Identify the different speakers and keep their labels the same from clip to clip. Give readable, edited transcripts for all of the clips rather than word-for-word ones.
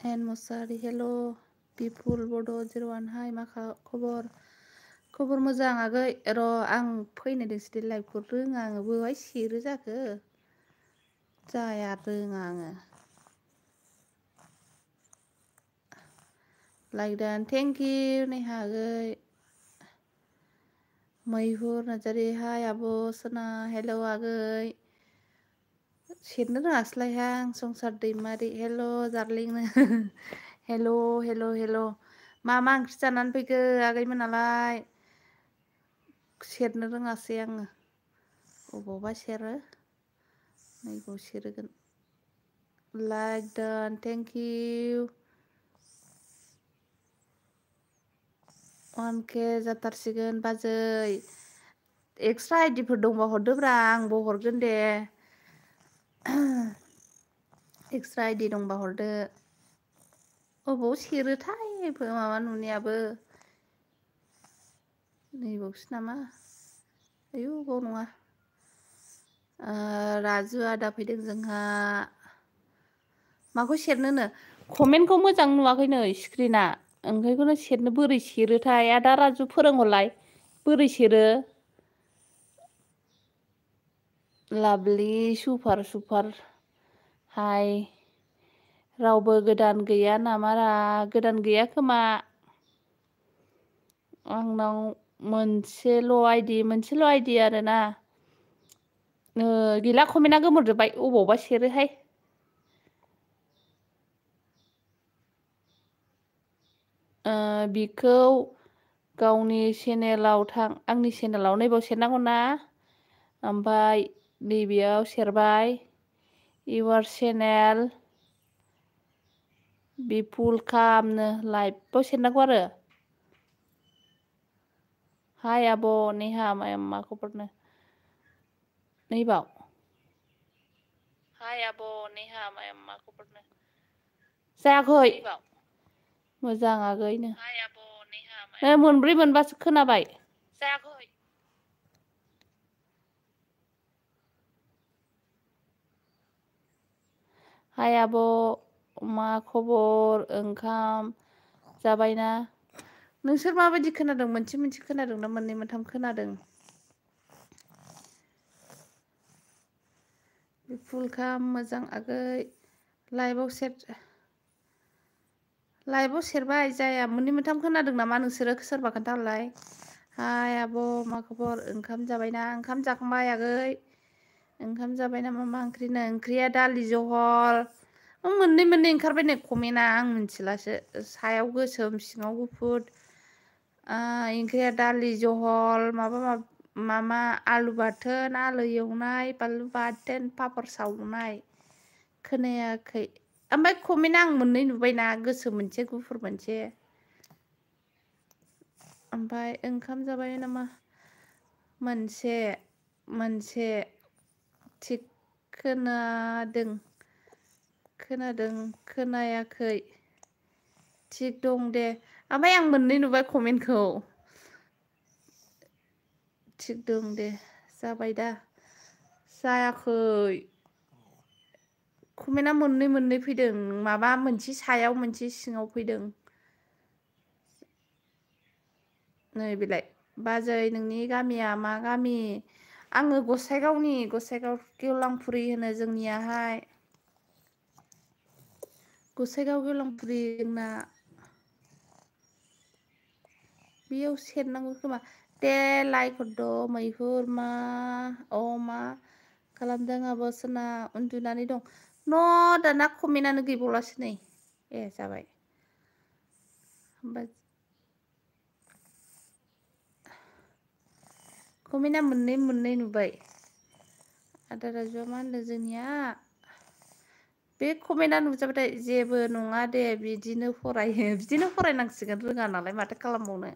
Speaker 1: N Mushahary हेल' बिपुल बड' 01 हाय मा खबर मोजां आगै र' आं फैनो नोंसोरनि लाइभखौ रोङा आङो बहाय सेरो जाखो जाया रोङा आङो लाइक दान थेंक इउ नेहा आगै मैहुर नार्जारि हाय आब' सना हेल' आगै सेरनो रोङासैलायहां संसार दैमारि हेल' जारलिंनो हेल' हेल' हेल' मा ओंख्रि जानानै फैखो आगैमोनालाय सेरनो रोङासै आङो अबावबा सेरो नैबाव सेरगोन लाइक डान थेंक इउ 1K जाथारसिगोन बाजै एक्सट्रा आइडिफोर दंबा हरदोब्रा आंबो हरगोन दे एक्सट्रा आइडि दंबा हरदो अबाव सेरोथाय माबा नुनायाबो नैबावसो नामा आयु बाव नङा राजु आदा फैदों जोंहा माखौ सेरनोनो कमेन्टखौ मोजां नुवाखैनो स्क्रिना ओंखायनो सेरनो बोरै सेरोथाय आदा राजु फोरोंहरलाय बोरै सेरो लाभलि सुपार हाय रावबो गोदान गैया नामारा गोदान गैया खोमा आंनाव मोनसेल' आइडि आरोना गैला कमेन्टआ गोमोरजोब्बाय अबावबा सेरोहाय बिखौ गावनि चेनेलाव थां आंनि चेनेलाव नैबाव सेरनांगौ ना ओमफ्राय नैबेयाव सेरबाय इउर चेनेल बिपुल खामनो लाइभआव सेरनांगौ आरो हाय आब' नेहा मा खबरनो नैबाव हाय आब' नेहा मा खबरनो जायाखै मोजां आगैनो मोनब्रै मोनबासो खोनाबाय जायाखै हाय आब' मा खबर ओंखाम जाबायना नोंसोर माबायदि खोनादों मोनसे खोनादों ना मोननै मोनथाम खोनादों फुल खाम मोजां आगै लाइभआव सेरबाय जाया मोननै मोनथाम खोनादों नामा नोंसोरो सोरबा खोन्थाहरलाय हाय आब' मा खबर ओंखाम जाबायना ओंखाम जाखांबाय आगै ओंखाम जाबायना मा ओंख्रिया दालि जहल मोननै ओंखारबाय नै कमेन्टआ आं मिथिलासो सायाव गोसोम सिङाव गुफुर ओंख्रिया दालि जहल माबा आलु बाथोन आलु एवनाय बानलु बाथोन पापर सावनाय खोनायाखै ओमफ्राय कमेन्टआ आं मोननै नुबायना गोसोम मोनसे गुफुर मोनसे ओमफ्राय ओंखाम जाबाय नामा मोनसे थिग खोनायाखै थिग दं दे ओमफ्राय आं मोननै नुबाय कमेन्टखौ थिग दं दे जाबाय दा जायाखै कमेन्टआ मोननै फैदों माबा मोनसे सायाव मोनसे सिङाव फैदों नै बेलाय बाजै नोंनि गामिया मा गामि आङो गसाइगाव गेवलांफुरि होनो जोंनियाहाय गसाइगाव गेवलांफुरि जोंना बेयाव सेरनांगौ खोमा दे लाइक हरद' मैहुर मा खालामदों आब' सना उन्दुनानै दं दाना कमेन्टआनो गैबावलासो नै जाबाय होमबा कमेन्टआ मोननै नुबाय आदा राजुआ मा होनदों जोंनिया बे कमेन्टआ नुजाबाथाय जेबो नङा दे बिदिनो फरायनांसिगोन रोङा नालाय माथो खालामबावनो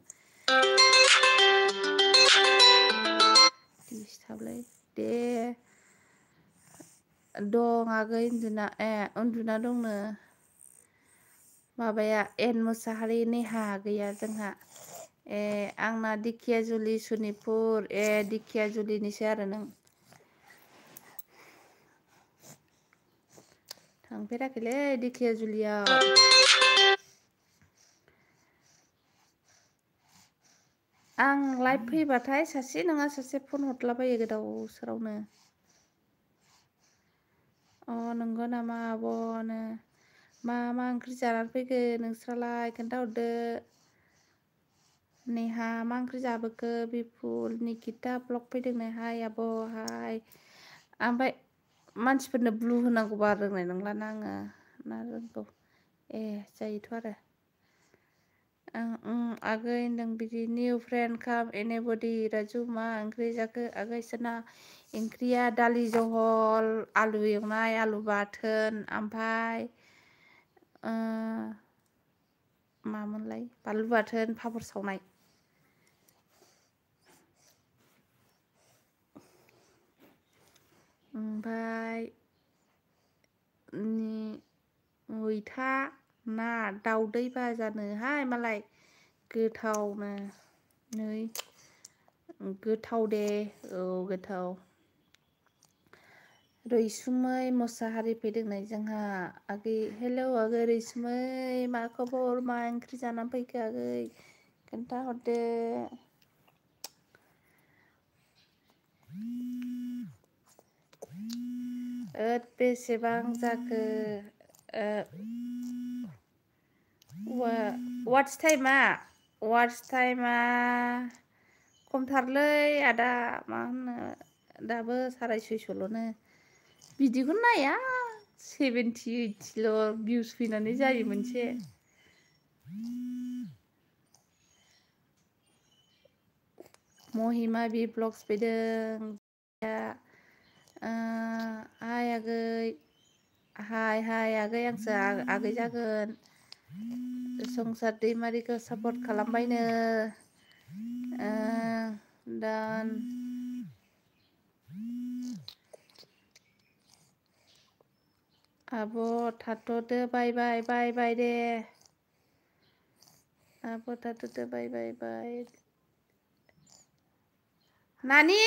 Speaker 1: दिसथाबलै दे दं आगै उन्दुना दंनो माबाया एन मुसाहारि नेहा गैया जोंहा आंना दिखियाजुलि सनितपुर दिखियाजुलिनिसो आरो नों थांफेराखैलै दिखियाजुलियाव। आं लाइभ फैबाथाय सासे नङा सासे फन हरलाबायो गोदाव सोरावनो। अ नंगौ नामा आब'नो मा ओंख्रि जानानै फैखो नोंस्रालाय खोन्थाहरदो। नेहा मा ओंख्रि जाबोखो बिपुल निकिता ब्लग फैदोंनो हाय आब' हाय। ओमफ्राय मानसिफोरनो ब्लु होनांगौबा रोंनाय नंलाना आङो ना रोंगौ ए जायोथ' आरो। आगै होनदों बिदि निउ फ्रेन्ड काम एनिबडि राजु मा ओंख्रि जाखो आगै सोना ओंख्रिया दालि जहल आलु एवनाय आलु बाथोन ओमफ्राय मामोनलाय बानलु बाथोन पापर सावनाय। ओमफ्राय मैथा ना दाउदै भाजानोहाय मालाय गोथावनो नै गोथाव दे औ गोथाव। रैसुमै मोसाहारि फैदोंनो जोंहा आगै हेलौ आगै रैसुमै मा खबर मा ओंख्रि जानानै फैखो आगै खोन्थाहरदो। बेसेबां जाखो वाट्स टाइमा खमथारलै आदा मा होनो दाबो 650ल'नो बिदिखौनो नाया 70 80ल' भिउस फैनानै जायो मोनसे। महिमा बि ब्लग्स फैदों हाय आगै हाय आगै आंसो आगै जागोन। संसार दैमारिखौ सापर्ट खालामबायनो दान आब' थाथ'दो बाय दे आब' थाथ'दो बाय नानि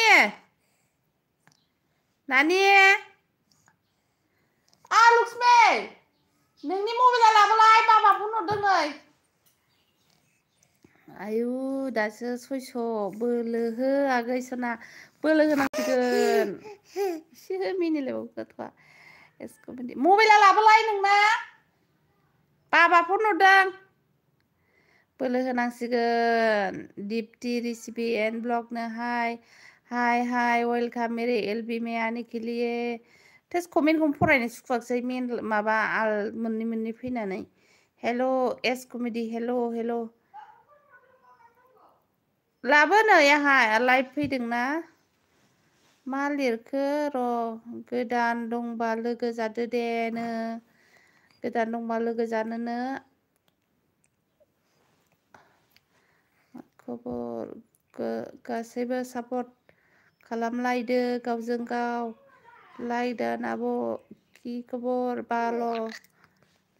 Speaker 1: लक्ष्मि नोंनि मबाइला लाबोलाय बाबा फन हरदों नै। आयु दासो 600 बोलो हो आगै सना बोलो होनांसिगोन एसे मिनिलायबावो गथ'आ। मबाइला लाबोलाय नोंना बाबा फन हरदों। बोलो होनांसिगोन दिप्ति रेसिपि एन्ड ब्लगनो हाय वेलकाम मेरे एलबि में आने के लिए टेस्ट कमेन्टखौनो फरायनो सुखुवाखसै मेन माबा मोननै फैनानै हेल' एस कमेडि हेल' लाबोनै आंहा लाइभ फैदोंना मा लिरखो र' गोदान दंबा लोगो जादो दे नो गोदान दंबा लोगो जानोनो खबर गासैबो सापर्ट खालामलायदो गावजों गाव लाइक दान आब' कि खबर बाल'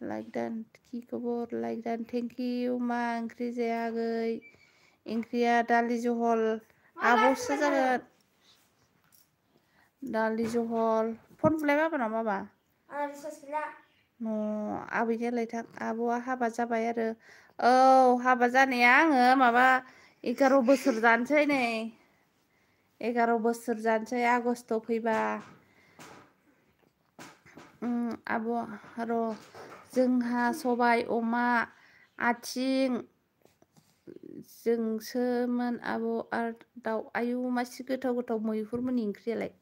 Speaker 1: लाइक दान कि खबर लाइक दान थेंक इउ मा ओंख्रि जाया आगै ओंख्रिया दालि जहल आब'सो जागोन दालि जहल फन बुलाय बाबानाव माबा आबैनियालाय थां आब'आ हाबा जाबाय आरो औ हाबा जानाया आङो माबा 11 बोसोर जानोसै नै 11 बोसोर जानोसै आगष्ट फैबा आब' र' जोंहा सबाय अमा आथिं जोंसोमोन आब' आरो दाउ आयु मासे गोथाव मैहुरमोननि ओंख्रियालाय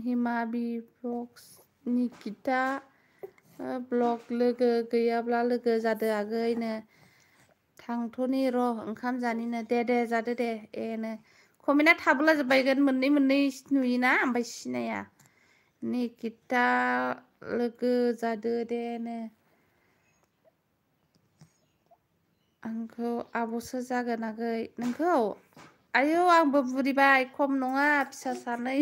Speaker 1: हिमा बि ब्लग्स निकिता ब्लग लोगो गैयाब्ला लोगो जादो आगैनो थांथ'नि र' ओंखाम जानिनो दे जादो दे एनो कमेन्टआ थाबोला जोबबायगोन मोननै नुयोना ओमफ्राय सिनाया निकिता लोगो जादो देनो आंखौ आब'सो जागोन आगै नोंखौ आयौ आंबो बुरिबाय खम नङा फिसा सानै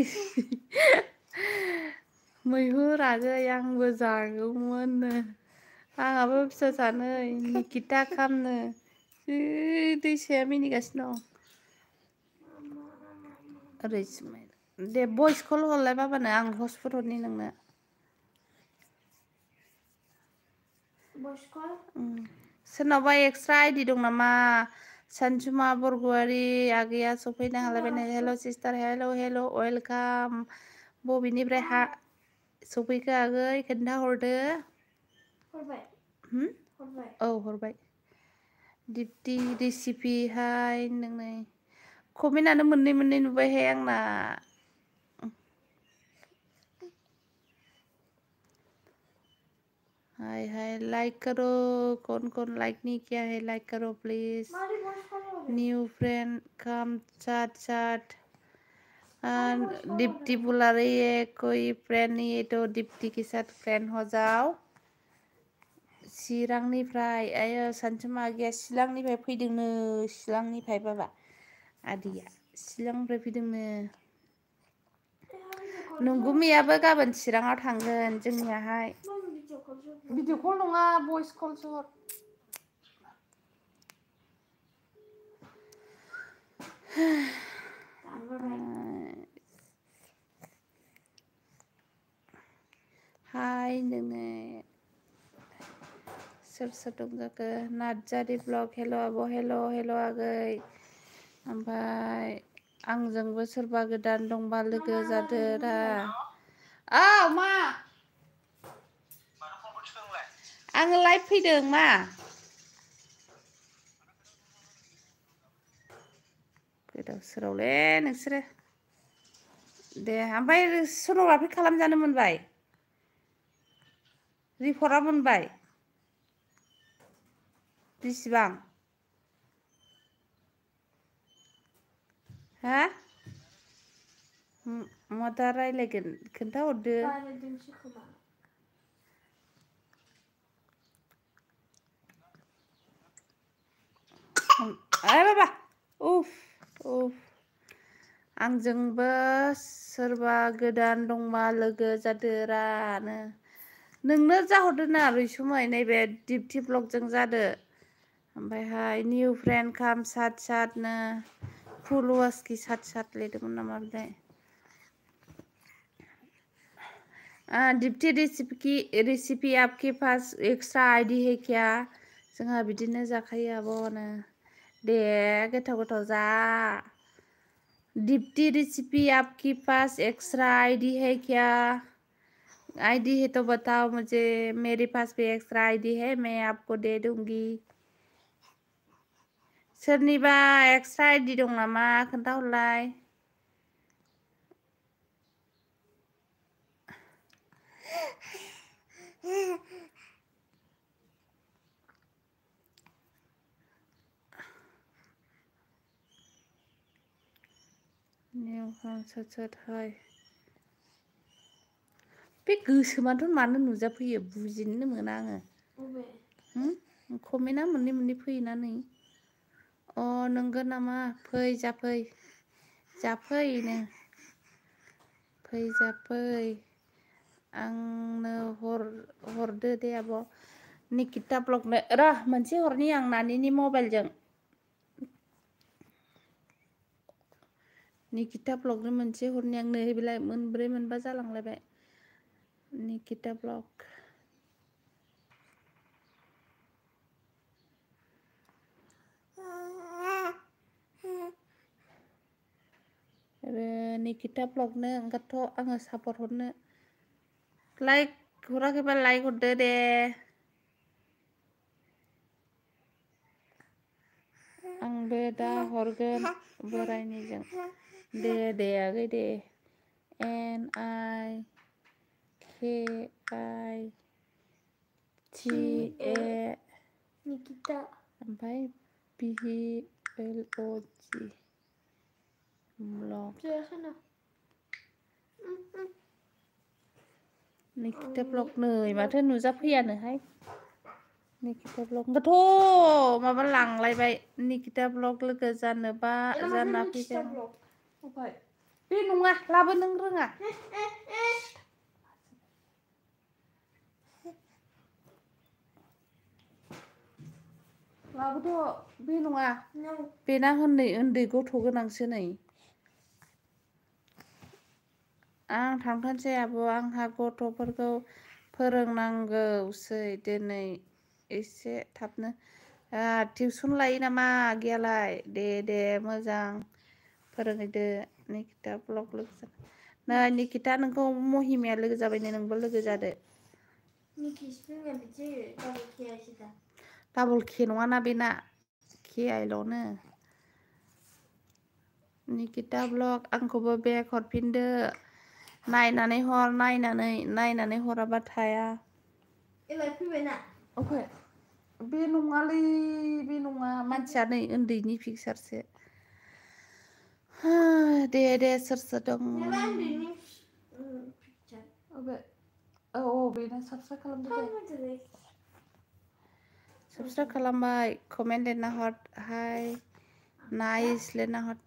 Speaker 1: मैहुर आगै आंबो जागौमोननो आंहाबो फिसा सानै निकिता खामनो जि दैसाया मिनिगासिनो दं ओरै दे भइस कल हरलाय बाबानो आं हटस्पट हरनि नोंनो सोरनावबा एक्सट्रा आइडि दं नामा सानजुमा बरग'यारि आगैया सफैनो हालायबाय हेल' सिस्टार हेल' वेलकाम बबेनिफ्राय सफैखो आगै खोन्थाहरदो औ हरबाय दिप्ति रेसिपि हाय नोंनै कमेन्टआनो मोननै नुबायहाय आंना हाय लाइक करो कौन लाइक नहीं किया है लाइक करो please new friend come chat Deepti बुला रही है कोई फ्रेंड नहीं है तो दीप्ति के साथ फ्रेंड हो जाओ चिरांनिफ्राय आयो सानजुमा आगैया चिरांनिफ्राय फैदोंनो चिरांनिफ्राय बाबा आदैया चिरांनिफ्राय फैदोंनो नंगुमैयाबो गाबोन चिराङाव थांगोन जोंनियाहाय भिडिअ कल नङा भइस कलसो हर हाय नोङो सोर दं जाखो नार्जारि ब्लग हेल' आब' हेल' आगै ओमफ्राय आंजोंबो सोरबा गोदान दंबा लोगो जादो रा औ मा आङो लाइभ फैदों मा गोदाव सोरावलै नोंसोरो दे ओमफ्राय सन'ग्राफि खालामजानो मोनबाय रिपर्टआ मोनबाय बेसेबां हा मा दा रायलायगोन खोन्थाहरदो बाबा उफ आंजोंबो सोरबा गोदान दंबा लोगो जादोरानो नोंनो जाहरदो ना रैसुमै नैबे दिप्ति ब्लगजों जादो ओमफ्रायहाय निउ फ्रेन्ड काम साथनो फुलवास की साथ लेदोंमोन नामा बिलाय दीप्ति रेसिपी आपके पास एक्स्ट्रा आईडी है क्या जोंहा बिदिनो जाखायो आब'नो दे गोथाव जा दीप्ति रेसिपी आपके पास एक्स्ट्रा आईडी है क्या आईडी है तो बताओ मुझे मेरे पास भी एक्स्ट्रा आईडी है मैं आपको दे दूंगी सोरनिबा एक्स्ट्रा आईडी दं नामा खोन्थाहरलाय हाय बे गोसोमाथ' मानो नुजाफैयो बुजिनो मोना आङो कमेन्टआ मोननै फैयोना नै अ नंगौ नामा फै जाफैनो जाफै आंनो हरदो दे आब' निकिता ब्लगनो मोनसे हरनि आं नानिनि मबाइलजों निकिता ब्लगनो मोनसे हरनि आं नै बेलाय मोनब्रै मोनबा जालांलायबाय निकिता ब्लग निकिता ब्लगनो ओंखारथ' आङो सापर्ट हरनो लाइक हराखैबा लाइक हरदो दे आंबो दा हरगोन बोरायनिजों दे आगै दे NIKITA निकिता ओमफ्राय BLOG ब्लग निकिता ब्लग नै माथो नुजाफैयानोहाय निकिता ब्लग होनबाथ' माबा लांलायबाय निकिता ब्लग लोगो जानोबा जाना फैदों बे नङा लाबो नों रोङा लाबोथ' बे नङा बेना उन्दै गथ' गोनांसो नै आं थांथारसै आब' आंहा गथ'फोरखौ फोरोंनांगौसै दिनै एसे थाबनो टिउसन लायो नामा आगैयालाय दे मोजां फोरोंहैदो निकिता ब्लग लोगो नै निकिता नोंखौ महिमाया लोगो जाबायनो नोंबो लोगो जादो डाबल के नङाना बेना के आइल'नो निकिता ब्लग आंखौबो बेग हरफिनदो नायनानै हर नायनानै हराबा थाया फैबायना अके बे नङालै बे नङा मानसिया नै उन्दैनि पिकचारसो दे सोर दं औ बेनो साबस्क्राइब खालामदो दे साबस्क्राइब खालामबाय कमेन्ट लिरना हर हाय नाइस लिरना हर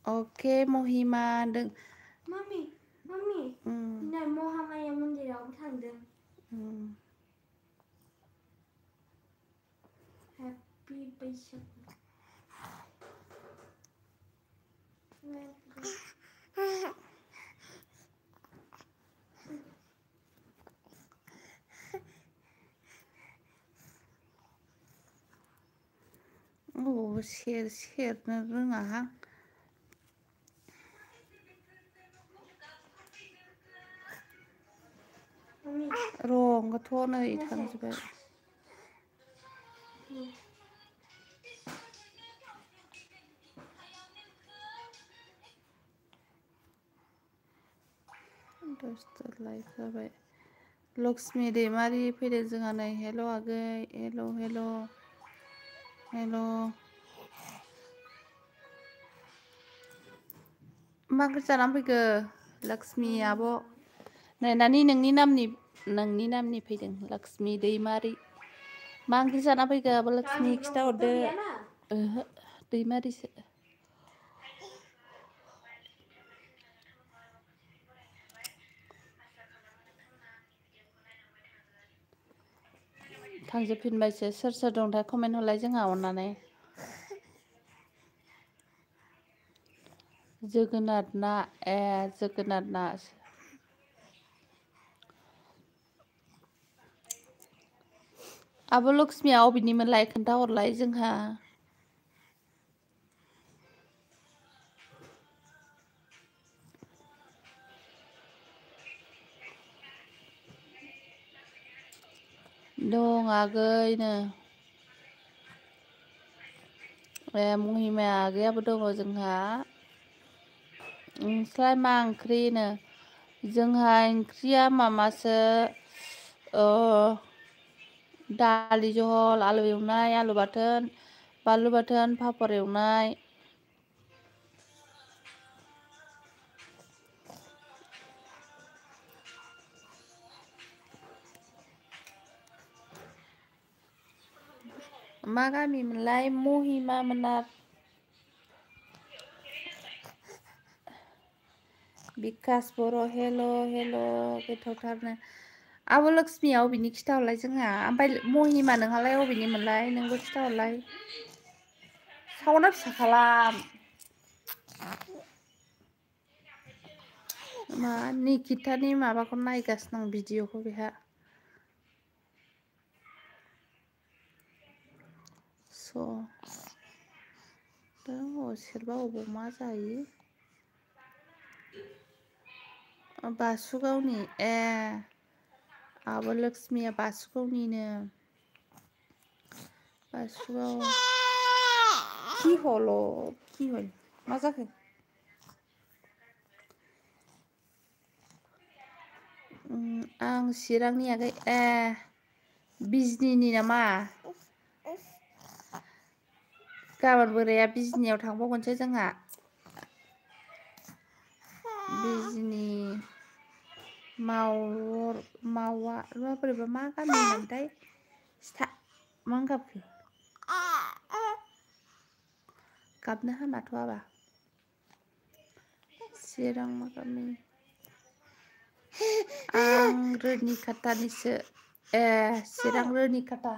Speaker 1: ओके महिमा मामि महामाया मन्दिरावबो थांदों हेपि बैसागु सेरनो रोङाहां रंगोथ' नै थांजोब्बाय लाइक जाबाय लक्ष्मि दैमारि फैदों जोंहा नै हेल' आगै हेल' मा ओंख्रि जानानै फैखो लक्ष्मि आब' नै नानि नोंनि नामनि फैदों लक्ष्मि दैमारि मा ओंख्रि जाना फैखो आब' लक्ष्मि खिथाहरदो ओहो दैमारिसो थांजोबफिनबायसो सोर दंथाय कमेन्ट हरलाय जोंहा अननानै जोगोनार ना जोगोनार ना आब' लक्ष्मिया अबेनिमोनलाय खोन्थाहरलाय जोंहा दं आगैनो महिमाया आगैयाबो दङ जोंहा नोंस्रालाय मा ओंख्रिनो जोंहा ओंख्रिया मामासो दालि जहल आलु एवनाय आलु बाथोन बानलु बाथोन पापर एवनाय मा गामिमोनलाय महिमा मोना बिकास बर' हेल' गोथावथारनो आब' लक्ष्मिया अबेनि खिथाहरलाय जोंहा ओमफ्राय महिमा नोंहालाय अबेनिमोनलाय नोंबो खिथाहरलाय सावना फिसा खालाम मा निकितानि माबाखौ नायगासिनो आं भिडिअखौ बेहा सोरबा अबाव मा जायो बासुगावनि आब' लक्ष्मिया बासुगावनिनो बासुगाव किहल मा जाखो आं चिरांनि आगै बिजनिनि नामा गाबोन बोराया बिजनियाव थांबावगोनसो जोंहा बिजनि मावा बोरैबा मा गामि होनोमोनथाय मा गाबखो गाबनो हामाथ' आबा चिरां मा गामि आं रोनिखाथानिसो चिरां रोनिखाथा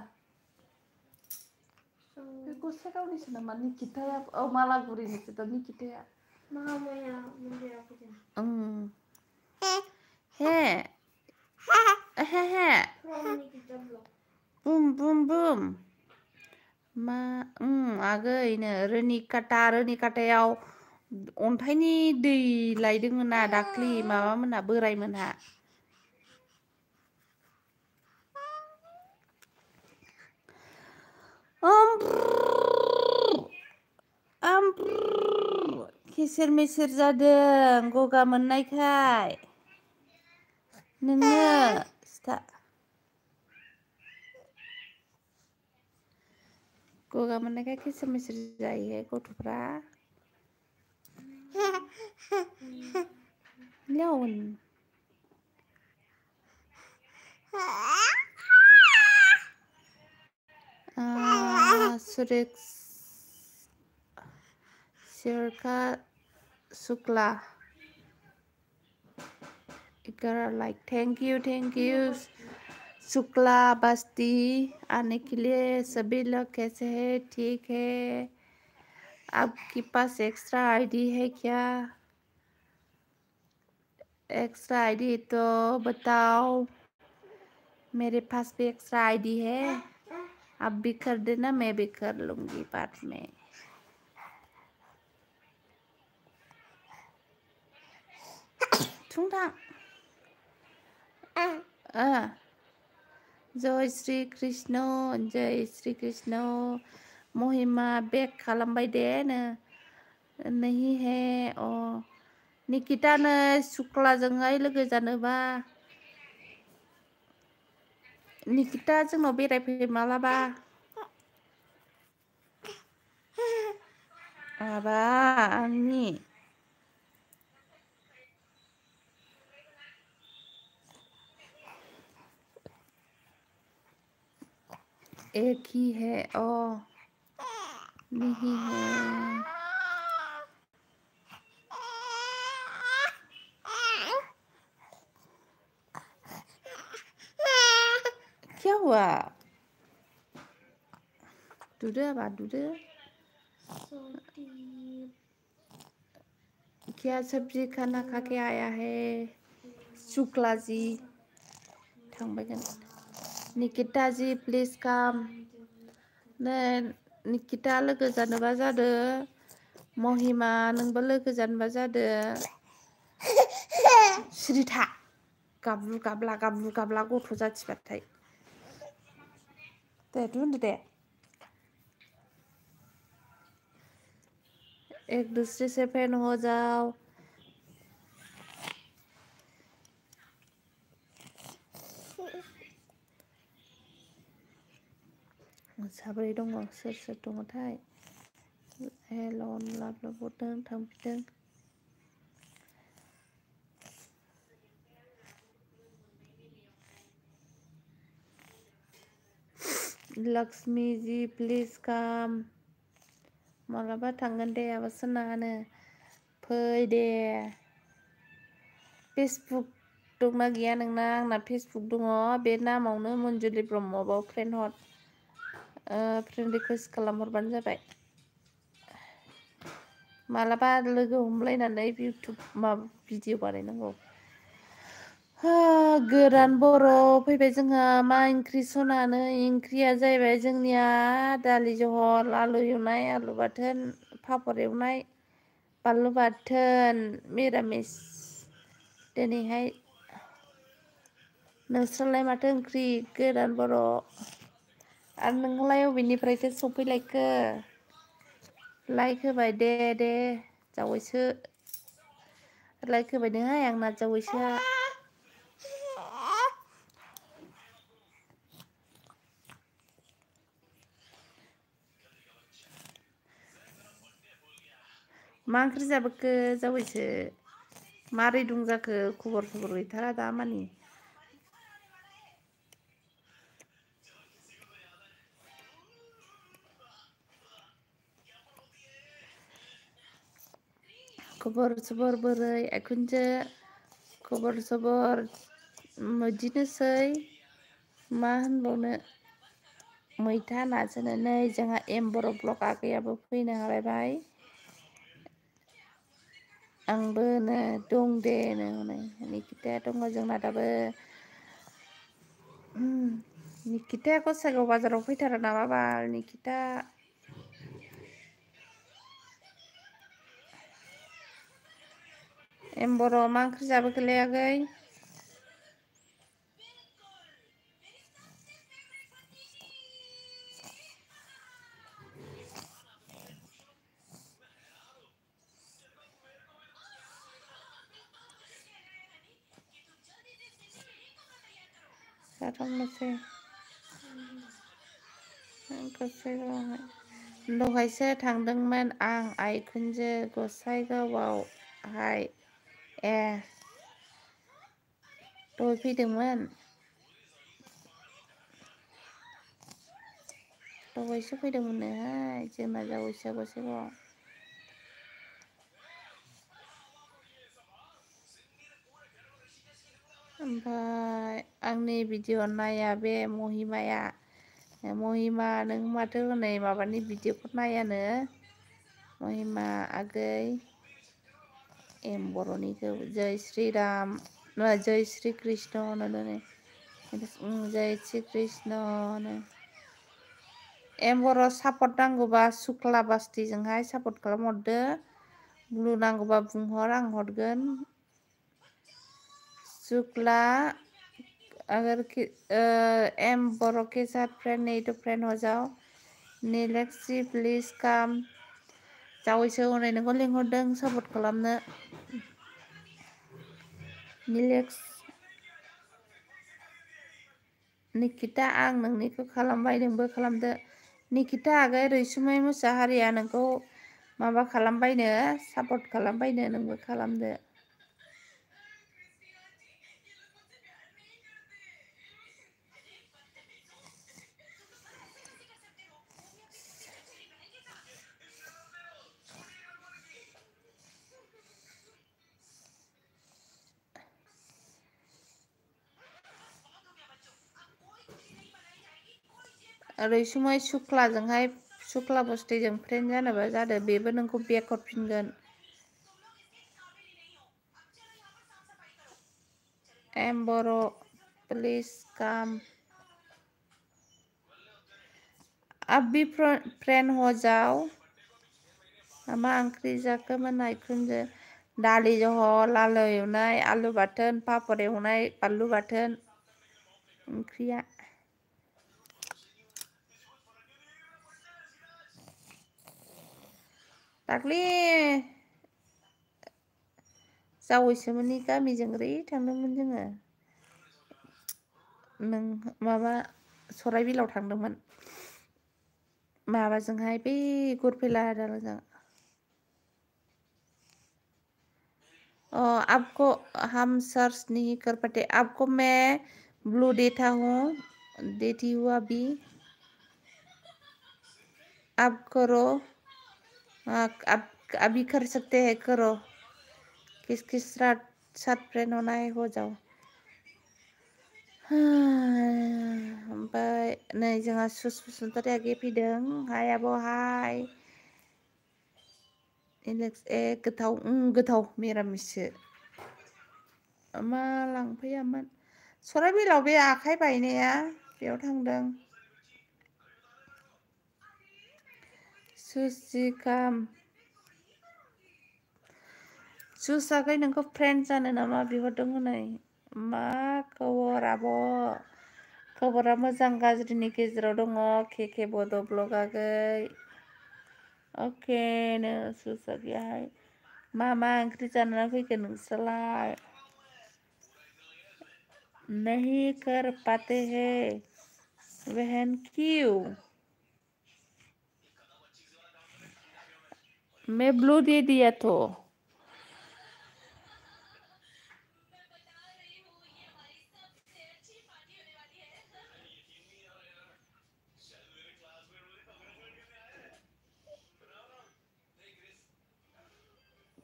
Speaker 1: गसाइगावनिसो नामा निकिताया मालागुरिनिसोथ' निकिताया He. He. Boom boom boom. मा आगैनो रोनिकाटायाव अन्थाइनि दै लायदोंमोना दाख्लि माबामोनहा बोरायमोनहा केसेर मेसेर जादों गगा मोननायखाय नोङो गगा मोननायखाय केसेर मेसेर जायो गथ'फ्रा लेवन सिरका Shukla like thank you Shukla बस्ती आने के लिए सभी लोग कैसे हैं ठीक है आपके पास एक्स्ट्रा आईडी है क्या एक्स्ट्रा आईडी तो बताओ मेरे पास भी एक्स्ट्रा आईडी है आप भी कर देना मैं भी कर लूंगी बाद में जय श्री कृष्ण महिमा बेक खालामबाय दे नहीं है अ निकितानो शुक्लाजोंहाय लोगो जानोबा निकिता जोंनाव बेरायफै मालाबा माबा आंनि एक ही है नहीं है क्या हुआ दूधे क्या सब्जी खाना खा के आया है शुक्ला जी थांबायगोन निकिता जी प्लीज कम निकिता लोगो जानोबा जादो महिमा नोंबो लोगो जानोबा जादो सिरिथा गाबलु गाबला गथ' जाथिबाथाय दे उन्दु दे एक दूसरे से फैन हो जाओ साब्रै दङ सोर दङथाय हेलन लाबलाबदों थांफिनदों लक्ष्मी जी प्लीज कम मालाबा थांगोन दे आबसनानो फै दे फेसबुक दंना गैया नोंना आंना फेसबुक दङ बे नामावनो मन्जुलि ब्रह्मआव फ्रेन्ड हर फ्रेन्ड रिकुवेस्ट खालामहरबानो जाबाय मालाबा लोगो हमलायनानै इउटुब माबा भिडिअ बानायनांगौ गोरान बर' फैबाय जोंहा मा ओंख्रि सनानै ओंख्रिया जाहैबाय जोंनिया दालि जहल आलु एवनाय आलु बाथोन पापर एवनाय बानलु बाथोन मिरामिस दिनैहाय नोंस्रालाय माथो ओंख्रि गोरान बर' आरो नोंलाय अबेनिफ्रायसो सफैलायखो लाइक होबाय दे जावैसो लाइक होबायनोहाय आंना जावैसोआ मा ओंख्रि जाबोखो जावैसो मारै दं जाखो खबर गैथारा दा मानि खबर सबर बोरै एखुनसो खबर सबर बिदिनोसै मा होनबावनो मैथा नाजों नै जोंहा एम बर' ब्लग आगैयाबो फैनो हालायबाय आंबो दं दे हनै निकिताया दङ जोंना दाबो। निकिताया गसाइगाव बाजाराव फैथारा नामा बाल निकिता। एम्बर' मा ओंख्रि जाबोखोलै आगै? जाथावनोसै गसाइगावआवहाय दहायसो थांदोंमोन आं आइखुनजो गसाइगावआवहाय। ए दहाय फैदोंमोन। दहायसो फैदोंमोननोहाय जोंना जावैसोआ गसाइगावआव। ओमफ्राय आंनि भिडिअ नाया बे महिमाया। महिमा नों माथो हनै माबानि भिडिअखौ नायानो। महिमा आगै एम्बर'निखौ जय श्रीराम जय श्री कृष्ण होनो जय श्री कृष्णनो। एम्बर' सापर्ट नांगौबा सुक्ला बास्तिजोंहाय सापर्ट खालामहरदो। ब्लु नांगौबा बुंहर आं हरगोन। शुक्ला अगर एम्बर' के साथ फ्रेंड नहीं तो फ्रेंड हो जाओ। नीलेक्सी प्लिज काम। जावैसो हनै नोंखौ लिंहरदों सापर्ट खालामनो। निलेक्स निकिता आं नोंनिखौ खालामबाय नोंबो खालामदो। निकिता आगै रैसुमै मुसाहारिया नोंखौ माबा खालामबायनो सापर्ट खालामबायनो नोंबो खालामदो। रैसुमै सुक्लाजोंहाय सुक्ला बस्तिजों फ्रेन्ड जानोबा जादो बेबो नोंखौ बेक हरफिनगोन। एम्बर' प्लिज काम। अब भी फ्रेंड हो जाओ। मा ओंख्रि जाखोमोन आइखुनजो? दालि जहल आलु एवनाय आलु बाथोन पापर एवनाय बानलु बाथोन। ओंख्रिया दाख्लि जावैसोमोननि गामिजों ओरै थांदोंमोन जोङो। नों माबा सराइबिलाव थांदोंमोन। माबाजोंहाय बै गरफैला दालांजों। आपको हम सर्च नहीं कर पाते आपको मैं ब्लू देता हूँ देती हूँ अभी आप करो आप अभी कर सकते हैं करो किसके साथ फ्रेंड होना है हो जाओ। ओमफ्राय नै जोंहा सुस बसुमतारी आगै फैदों हाय आब' हाय। गोथाव गोथाव मिरामिससो। मा लांफैयामोन सराइबिलाव बे आखाइ बायनाया बेयाव थांदों। सुसि काम सुस आगै नोंखौ फ्रेन्ड जानो नामा बिहरदों हनै। मा खबर आब'? खबरा मोजां गाज्रिनि गेजेराव दङ के बड' ब्लग आगै। अके नो सुस आगैयाहाय मा ओंख्रि जानानै फैखो नोंस्रालाय? नहीं कर पाते हैं बहन क्यों? मैं ब्लू दे दिया तो।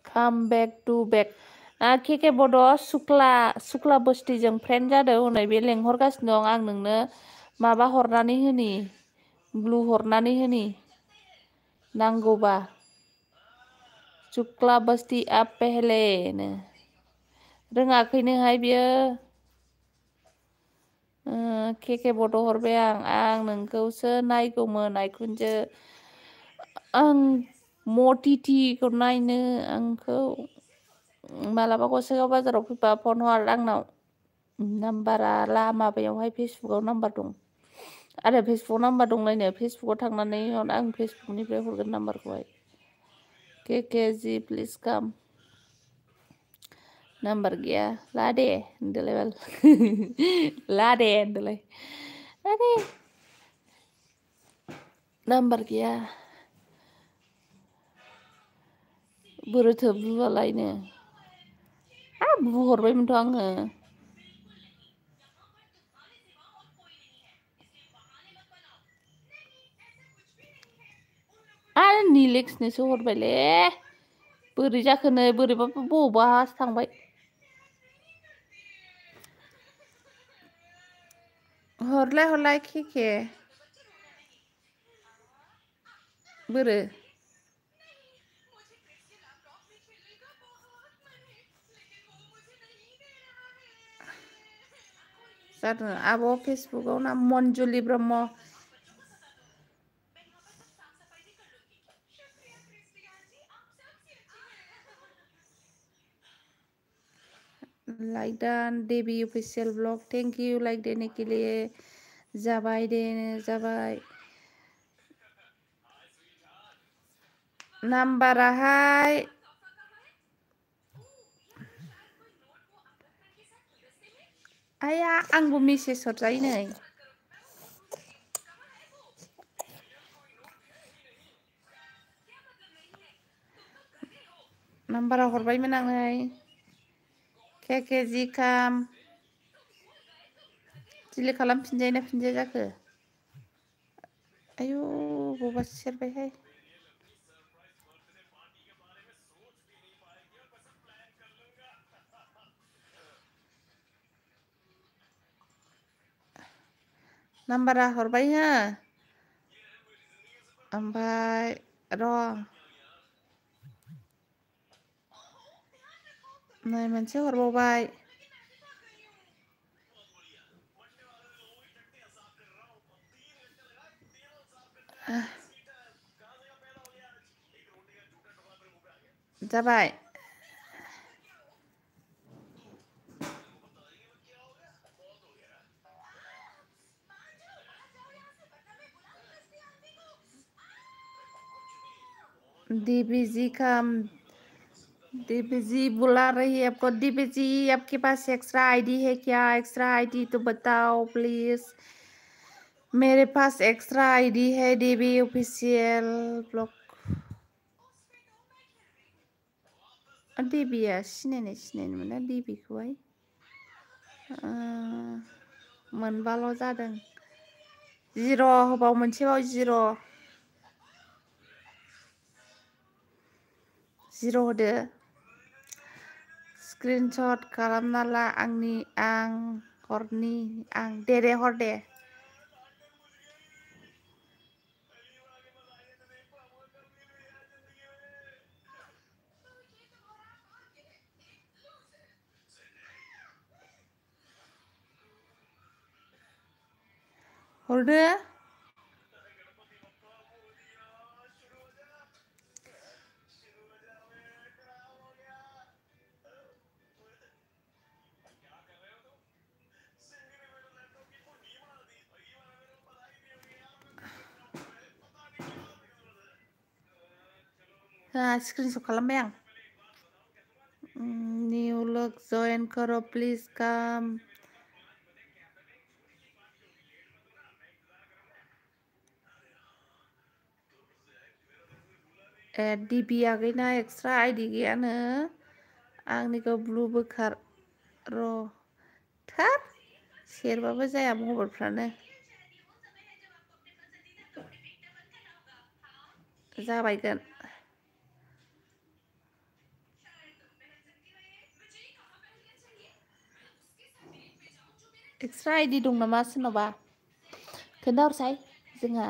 Speaker 1: काम बेक टू बेक के बड' सुक्ला बस्तिजों फ्रेन्ड जादों हनै बे लेंहरगासिनो दं आं नोंनो माबा हरनानै होनि ब्लु हरनानै होनि नांगौबा चुक्ला बस्ती आप पहले नो रोङाखैनोहाय बियो केके बड' हरबाय आं नोंखौसो नायगौमोन आइखुनजो आं मटिटिखौ नायनो आंखौ मालाबा गसाइगाव बाजाराव फैबा फन हर आंनाव नाम्बारा माबायावहाय फेसबुकाव नाम्बार दं आरो फेसबुक नाम्बार दंलायनो फेसबुकाव थांनानै आं फेसबुकनिफ्राय हरगोन नाम्बारखौहाय के जी प्लिज काम नाम्बार गैया ला दे होनदोलाय बाल ला दे होनदोलाय लादे नाम्बार गैया बोरोथो बुआलायनो बुहरबायमोनथ' आङो आरो निलेक्सनोसो हरबायले बोरै जाखोनो बोरैबाबो बबावबासो थांबाय हरलाय केके बोरो जादों आब' फेसबुकाव ना मनजुलि ब्रह्म लाइक डान Devi official blog thank you like देने के लिए जाबाय दे जाबाय नाम्बाराहाय आया आंबो मेसेज हरजायो नै नाम्बारा हरबायमोन आं नै के जि खाम दिले खालामफिनजायो ना फिनजाया जाखो आयु बबा सेरबायहाय नाम्बारा हरबाय हो ओमफ्राय र' नै मोनसे हरबावबाय जाबाय दीपी जी काम दीपी जी बुला रही है आपको दीपी जी आपके पास एक्स्ट्रा आईडी है क्या एक्स्ट्रा आईडी तो बताओ please Mere pass extra ID है दीपी ऑफिशियल ब्लॉग दीपीया सिनायनो मोना दीपीखौहाय मोनबाल' जादों जिर' होबाव मोनसेबाव जिर' होदो स्क्रिनशट खालामना ला आं हरनि आं दे हर दे हरदो स्क्रिनशट खालामबाय आं न्यू लुक जइन करो प्लिज काम डीपी गैना एक्सट्रा आईडी गैयानो आंनिखौ ब्लू बोखार र' थार सेरबाबो जाया मबाइलफ्रानो जाबायगोन एक्सट्रा आईडी दं नामा सोरनावबा खोन्थाहरसाय जोंहा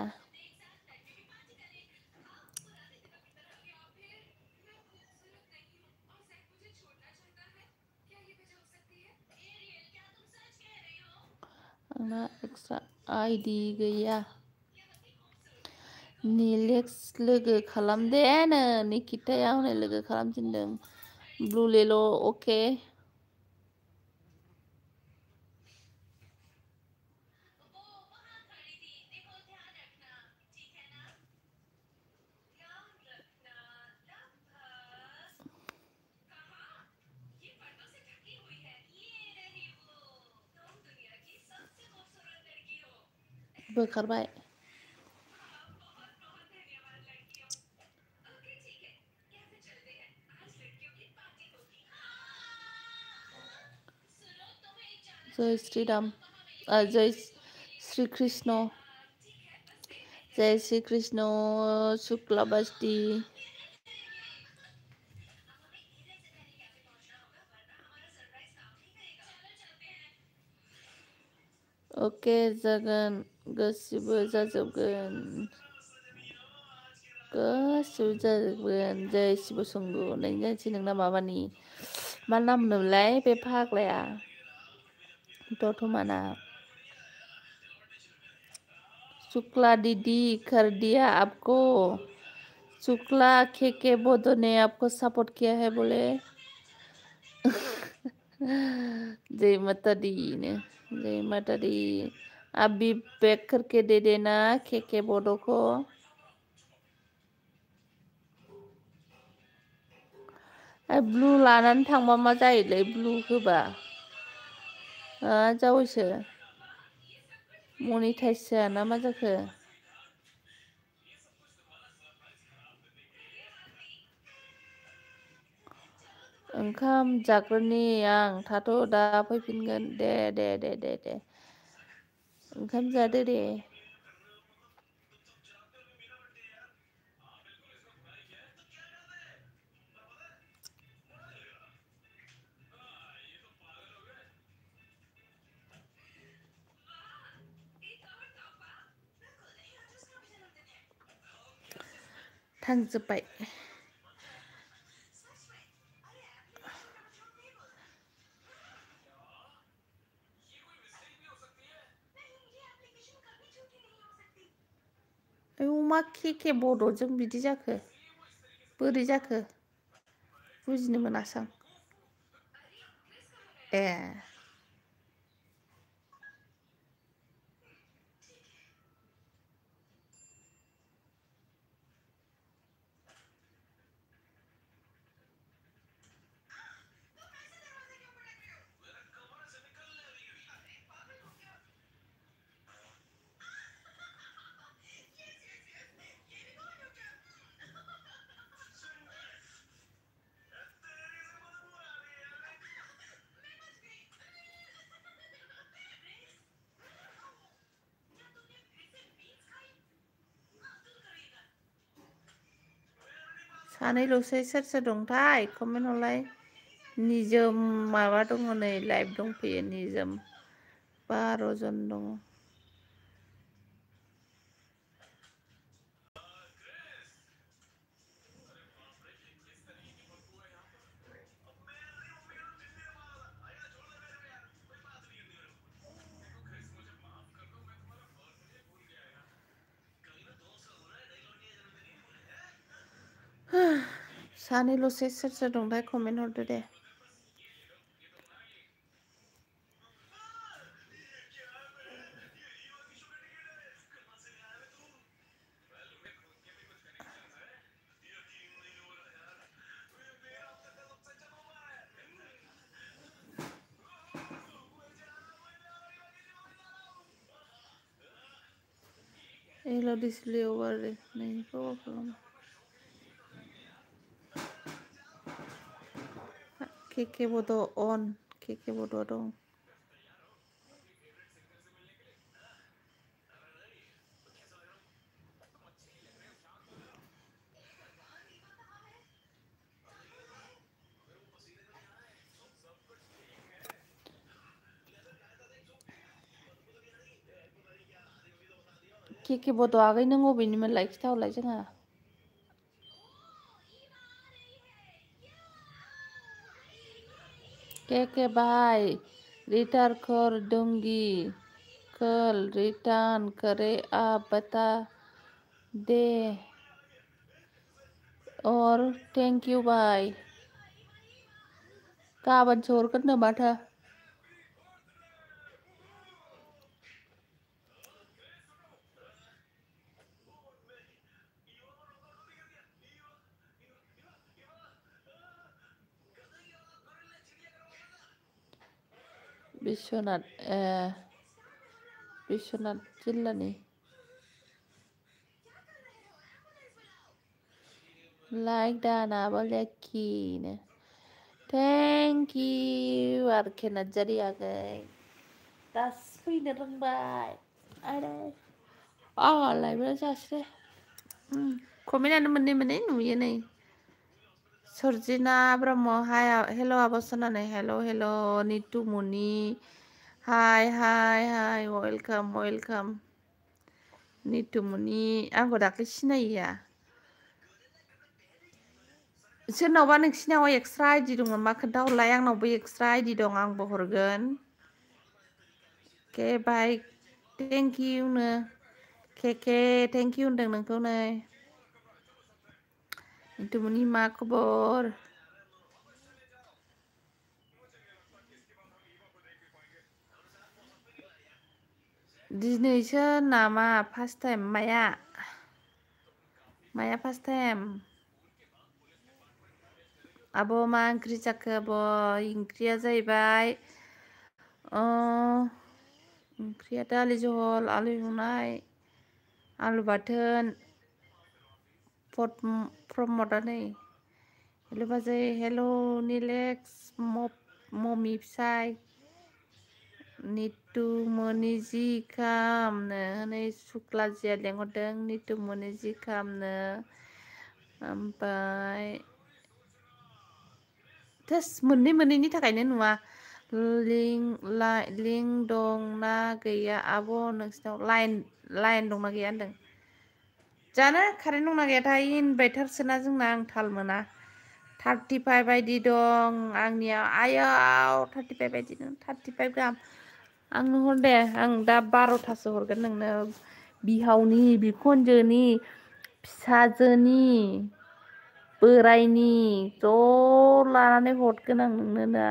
Speaker 1: आंना एक्सट्रा आइडि गैया। निलेक्स लोगो खालामदेनो निकिताया हनै लोगो खालामफिनदों। ब्लु लेल' अके। बोखारबाय। जय श्री राम, जय श्री कृष्ण, जय श्री कृष्ण शुक्ला बस्ती। ओके जागोन, गासिबो जाजोबगोन, गासिबो जाजोबगोन। जय शिव शंभु। नोंसै नोंना माबानि मा नाम होनोमोनलाय बे फाग्लाया दतमाना। शुक्ला दीदी कर दिया आपको, शुक्ला के बोधो ने आपको सपोर्ट किया है बोले। जय माता दी ने, जय माता दी। आप भी पैक करके दे देना के बोधो को। ब्लू लानानै थांबा मा जायोलै ब्लू होबा जावैसो मनिटाइज जायाना मा जाखो? ओंखाम जाग्रोनि आं, थाथ' दा फैफिनगोन। दे ओंखाम जादो दे। थांजोब्बाय। मा के बड'जों बिदि जाखो? बोरै जाखो? बुजिनो मोनासां। ए सानैल'सै सोर सोर दंथाय कमेन्ट हरलाय। निजोम माबा दङ नै लाइभ दंफैयो निजोम 12 जन दङ। सानैल'सै सोर सोर दंथाय कमेन्ट हरदो दे। एल' डिसप्ले अभार नैखौ अफ खालाम। के बड' अन, के बड' दं। के बड' आगै नों अबेनिमोनलाय खिथाहरलाय जोंहा। के भाई रिटार कर दूंगी, कल रिटर्न करे आप बता दे और थैंक यू बाय गाबोनसो हरगोननो माथो बिश्वनाथ बिश्वनाथ जिल्लानि लाइक दाना बोलेखिनो थैंक यू आरके नार्जारि आगै दासो फैनो रोंबाय आरे आंहालायबो जासै कमेन्टआनो मोननै नुयो नै सरजिना ब्रह्म हाय हेल' आब' सनानै हेल' नितु मुनि हाय वेलकाम नितु मुनि आंखौ दाख्लै सिनायिया सोरनावबा नोंसिनाव एक्सट्रा आइडि दंमोन मा खोन्थाहरलाय आंनावबो एक्सट्रा आइडि दं आंबो हरगोन के बाय थेंक इउ नो के थेंक इउ होनदों नोंखौ नै नितु मुनि मा खबर दिनैसो नामा फार्स्ट टाइम माया फार्स्ट टाइम आब' मा ओंख्रि जाखो आब' ओंख्रिया जाहैबाय ओंख्रिया दालि जहल आलु एवनाय आलु बाथोन प्रमदा नै हेल' बाजै हेल' निलेक्स ममि फिसाय नितु मनि जि खामनो हनै सुक्लाजिया लेंहरदों नितु मनि जि खामनो ओमफ्राय थोस मोननैनि थाखायनो नुवा लिंक दंना गैया आब' नोंसिनाव लाइन दंना गैया होनदों जानो कारेन्ट दंना गैयाथाय इनभाइटार सोना जोंना आं थाल मोना 35 बायदि दं आंनियाव आयाव 35 बायदि दं 35 गाहाम आंनो हर दे आं दा 12थासो हरगोन नोंनो बिहावनि बिखुनजोनि फिसाजोनि बोरायनि ज' लानानै हरगोन आं नोंनो दा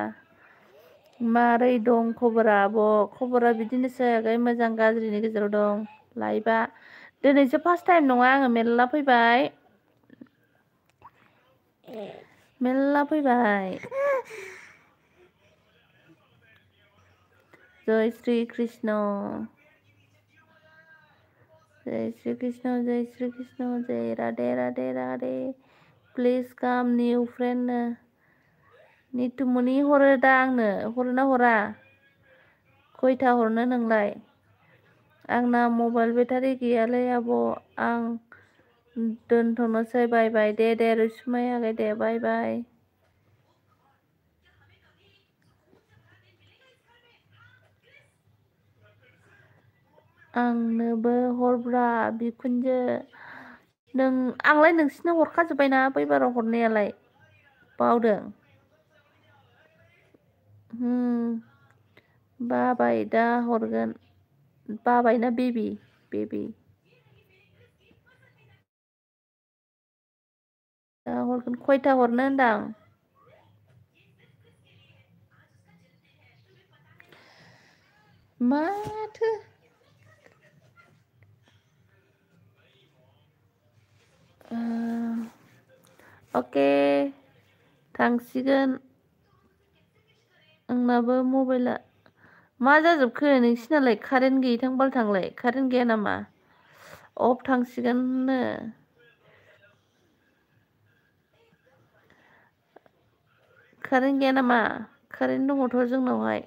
Speaker 1: मारै दं खबरा आब' खबरा बिदिनोसै आगै मोजां गाज्रिनि गेजेराव दं लाइफआ दिनैसो फार्स्ट टाइम नङा आङो मेरला फैबाय जय श्री कृष्ण जय Radhe Radhe Radhe please come new friend Nitu Muni हरो दा आंनो हरोना हरा खयथा हरनो नोंलाय आंना मबाइल बेटारि गैयालै आब' आं दोनथ'नोसै बाय बाय दे रुसुमै आगै दे बाय बाय आंनोबो हरब्रा बिखुनजो आंलाय नोंसिनो हरखाजोब्बायना बैबाराव हरनायालाय बावदों बाबाय दा हरगोन बाबायना बेबि दा हरगोन खयथा हरनो होनदां माथो अके थांसिगोन आंनाबो मबाइला मा जाजोबखो नोंसिनालाय कारेन्ट गैथां बालथांलाय कारेन्ट गैया नामा अफ थांसिगोननो कारेन्ट गैया नामा कारेन्ट दङथ' जोंनावहाय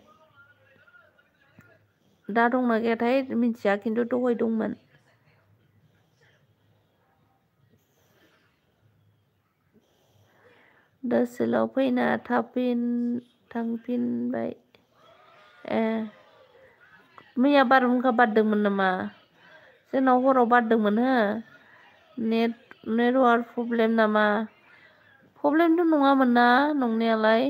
Speaker 1: दा दंना गैयाथाय मिथिया खिन्थु दहाय दंमोन दसेल' फैना थांफिनबाय मैया बारहुंखा बारदोंमोन नामा जोंनाव हराव बारदोंमोन हो नेटवार्क प्रब्लेम नामा प्रब्लेमथ' नङामोन ना नंनायालाय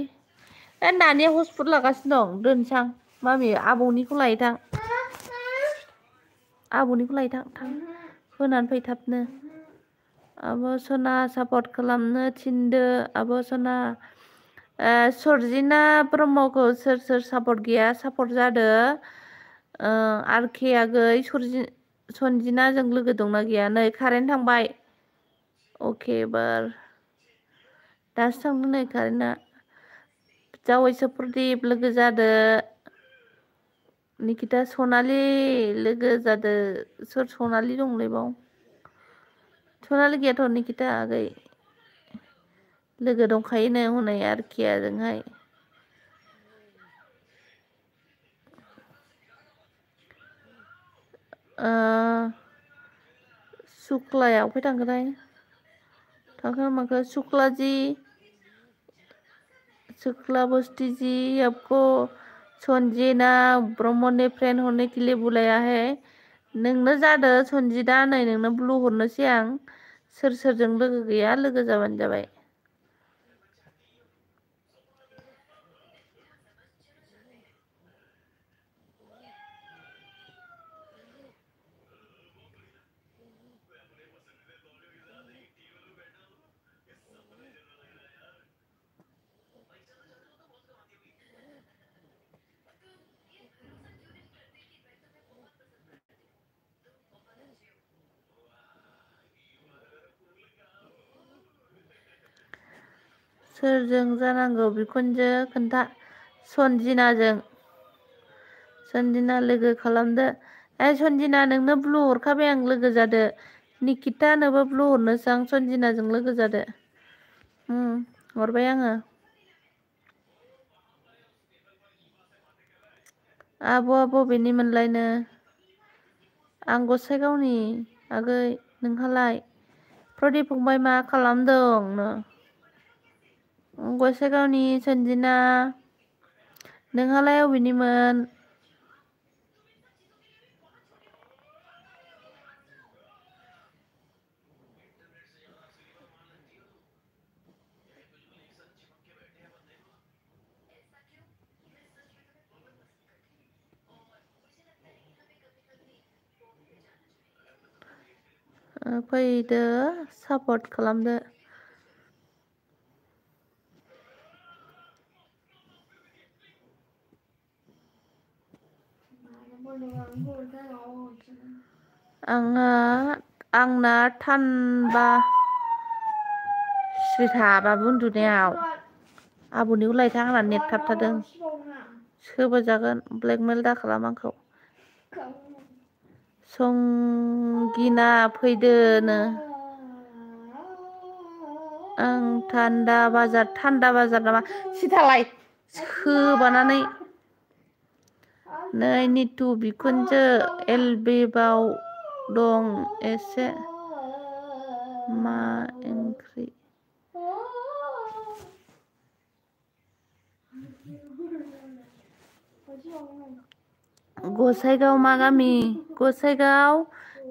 Speaker 1: नानिया हटस्पट लागासिनो दं दोनसां मामि आबौनिखौ लायथां आब'निखौ लाय थां होनानै फै थाबनो। आब' सना सापर्ट खालामनो थिनदो आब' सना। सरजिना ब्रह्मखौ सोर सापर्ट गैया सापर्ट जादो। आरके आगै सनजिनाजों लोगो दंना गैया? नै कारेन्ट थांबाय। अके बार दासो थांदों नै कारेन्टआ। जावैसो प्रदिप लोगो जादो। निकिता सनालि लोगो जादो। सोर सनालि दंलै बाव? सनालि गैयाथ' निकिता आगै लोगो दंखायोनो हनै आरकेआजोंहाय। सुक्लाया अफाय थांखोथाय? थांखोना माखो शुक्लाजी शुक्ला बस्ती जी आपको सनजिना ब्रह्म ने फ्रेंड होने के लिए बुलाया है। नोंनो जादो सनजिदा नै नोंनो ब्लु हरनोसै आं। सोरजों लोगो गैया लोगो जाबानो जाबाय। सोरजों जानांगौ बिखुनजो खोन्था? सनजिनाजों। सनजिना लोगो खालामदो। सनजिना नोंनो ब्लु हरखाबाय आं लोगो जादो। निकितानोबो ब्लु हरनोसै आं सनजिनाजों लोगो जादो। हरबाय आङो। आब'आ बबेनि मोनलायनो? आं गसाइगावनि आगै। नोंहालाय? प्रदिप फंबाय मा खालामदों नो? गसाइगावनि सनजिना। नोंहालाय अबेनिमोन? फैदो सापर्ट खालामदो। आंना थानबा स्रिथा बाबु उन्दुनायाव। आब'निखौ लायथां आंना नेट थाबथादों। सोबो जागोन ब्लेकमेल दा खालाम आंखौ। संगिना फैदोनो। आं थान्दा बाजार नामा? सिथालाय सोबानानै। नै निथु बिखुनजो एलबेबाव दं एसे। मा ओंख्रि? गसाइगाव मा गामि? गसाइगाव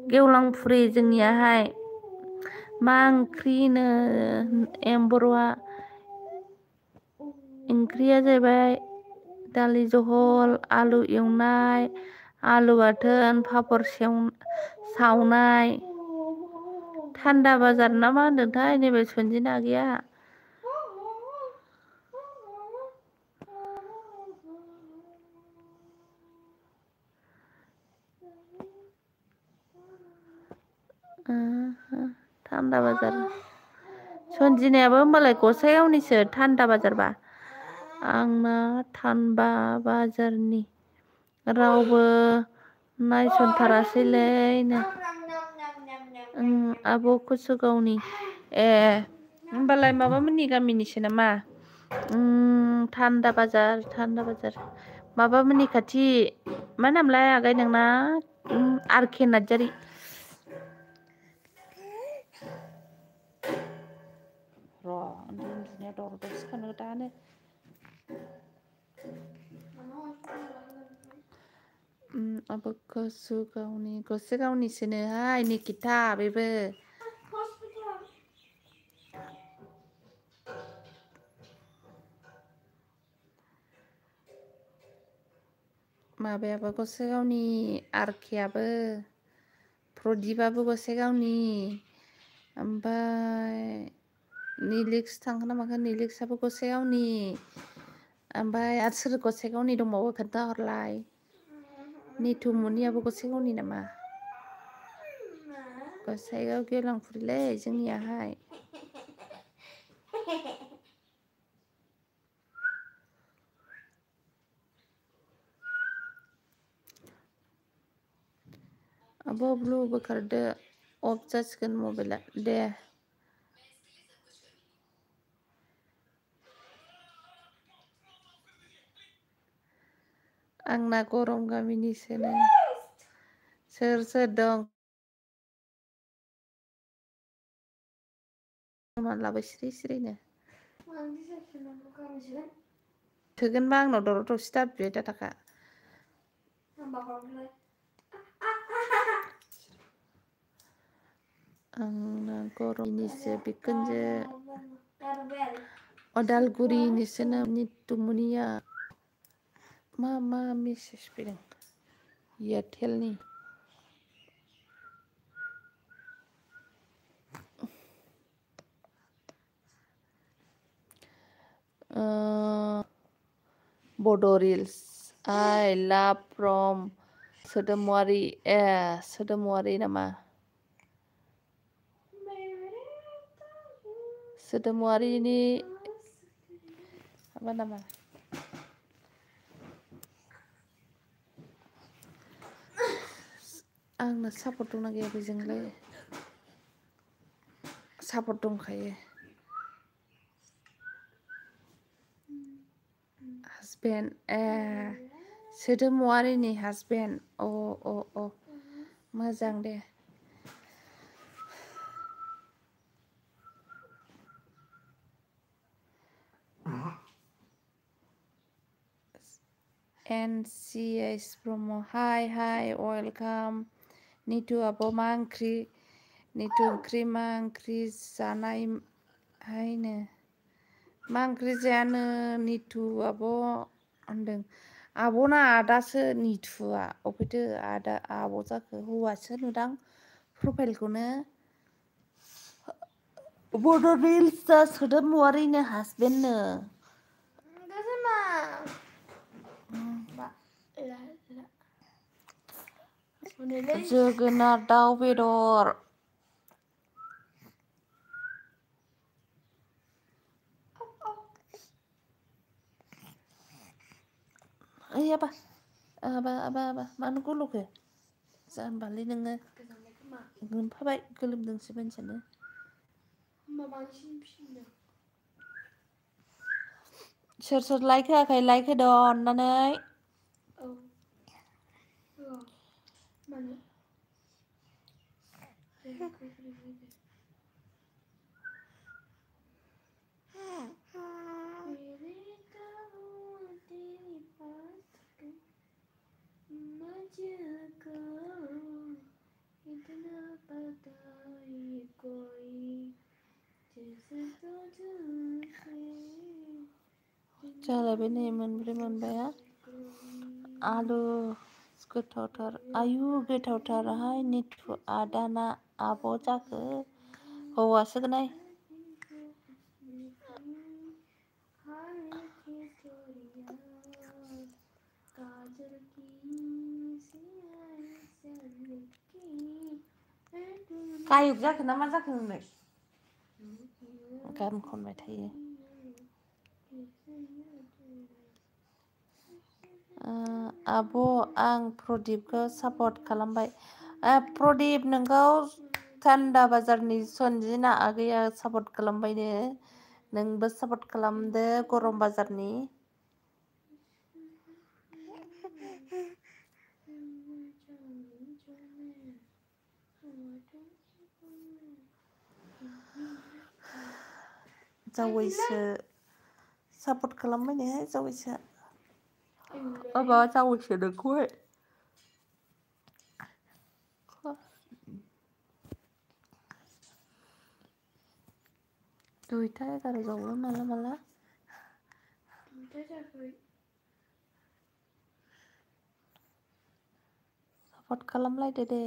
Speaker 1: गेवलांफुरि जोंनियाहाय। मा ओंख्रिनो एम्बर'आ? ओंख्रिया जाहैबाय दालि जहल, आलु एवनाय, आलु बाथोन, पापर सावनाय। थान्दा बाजार ना मा होनदोंथाय नैबे सनजिना आगैया? थान्दा बाजार। सनजिनायाबो होमबालाय गसाइगावनिसो थान्दा बाजारबा। आंना थान्दा बाजारनि। रावबो नायसनथारासैलैनो। आब' कुसुगावनि। होमबालाय माबामोननि गामिनिसो नामा? थान्दा बाजार। माबामोननि खाथि। मा नामलाय आगै नोंना? आरके नार्जारि। उन्दुनाया दावराव सिखारनो दानो। आब' गसाइगावनिसोनोहाय निकिता बेबो। माबायाबो गसाइगावनि आरकेआबो। प्रदीपाबो गसाइगावनि ओमफ्राय निलिक्स थांखोना माखो निलिक्सआबो गसाइगावनि ओमफ्राय आरो सोर गसाइगावनि दंबावो खोन्थाहरलाय निथुमुनियाबो गसाइगावनि नामा गसाइगाव गेवलांफुरिलै जोंनियाहाय अब ब्लु बोखारदो अफ जासिगोन मबाइला दे आंना गरम गामिनिसोनो सोर सोर दं लाबाय सिरि सिरिनो थोगोनबा आंनाव दावराव दावसि दाबिबाय दाथाखा आंना गरमनिसो बिखुनजो अदालगुरिनिसोनो निथुमुनिया मा मेसेज फैदों एयारटेलनि बड' रिल्स आइ लाभ फ्रम सोदोमुवारि सोदोमुवारि नामा सोदोमुवारिनि माबा नामा आंनो सापर्ट दंना गैया बेजोंलाय सापर्ट दंखायो हासबेन्ड सोदोमुवारिनि हासबेन्ड अ मोजां दे NCS ब्रह्म हाय वेलकाम निथु आब' मा ओंख्रि निथु ओंख्रि मा ओंख्रि जानाय हायनो मा ओंख्रि जायानो निथु आब' होनदों आब'ना आदासो निथुआ अबेथो आदा आब' जाखो हौवासो नुदां प्रफाइलखौनो बड' रिल्सआ सोदोमुवारिनो हासबेन्डनो जोगोनार दाउ बेदर ओइ आबा मानो गल'खो जाम्बालै नोङो मोनफाबाय गोलोमदोंसो मानसियानो सोर लाइक होआखै लाइक होदो अननानै जालायबाय नै मोनब्रै मोनबाया आलु गोथावथार आयु गोथावथारहाय निथु आदाना आब' जाखो हौवासोगोनहाय गायक जाखो ना मा जाखो नोंलाय गान खनबाय थायो आब' आं प्रदीपखौ सापर्ट खालामबाय प्रदीप नोंखौ थान्दा बाजारनि सनजिना आगैया सापर्ट खालामबायनो नोंबो सापर्ट खालामदो गरम बाजारनि जावैसो सापर्ट खालामबायनोहाय जावैसोआ माबा जावैसो नोंखौहाय दुइथा 11 जाबाय माला सापर्ट खालामलायदो दे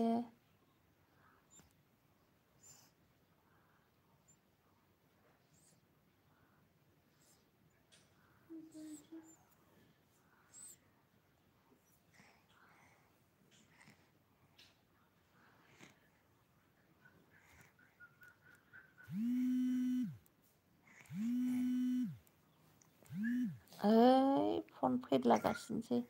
Speaker 1: फन फैदलागासिनोसै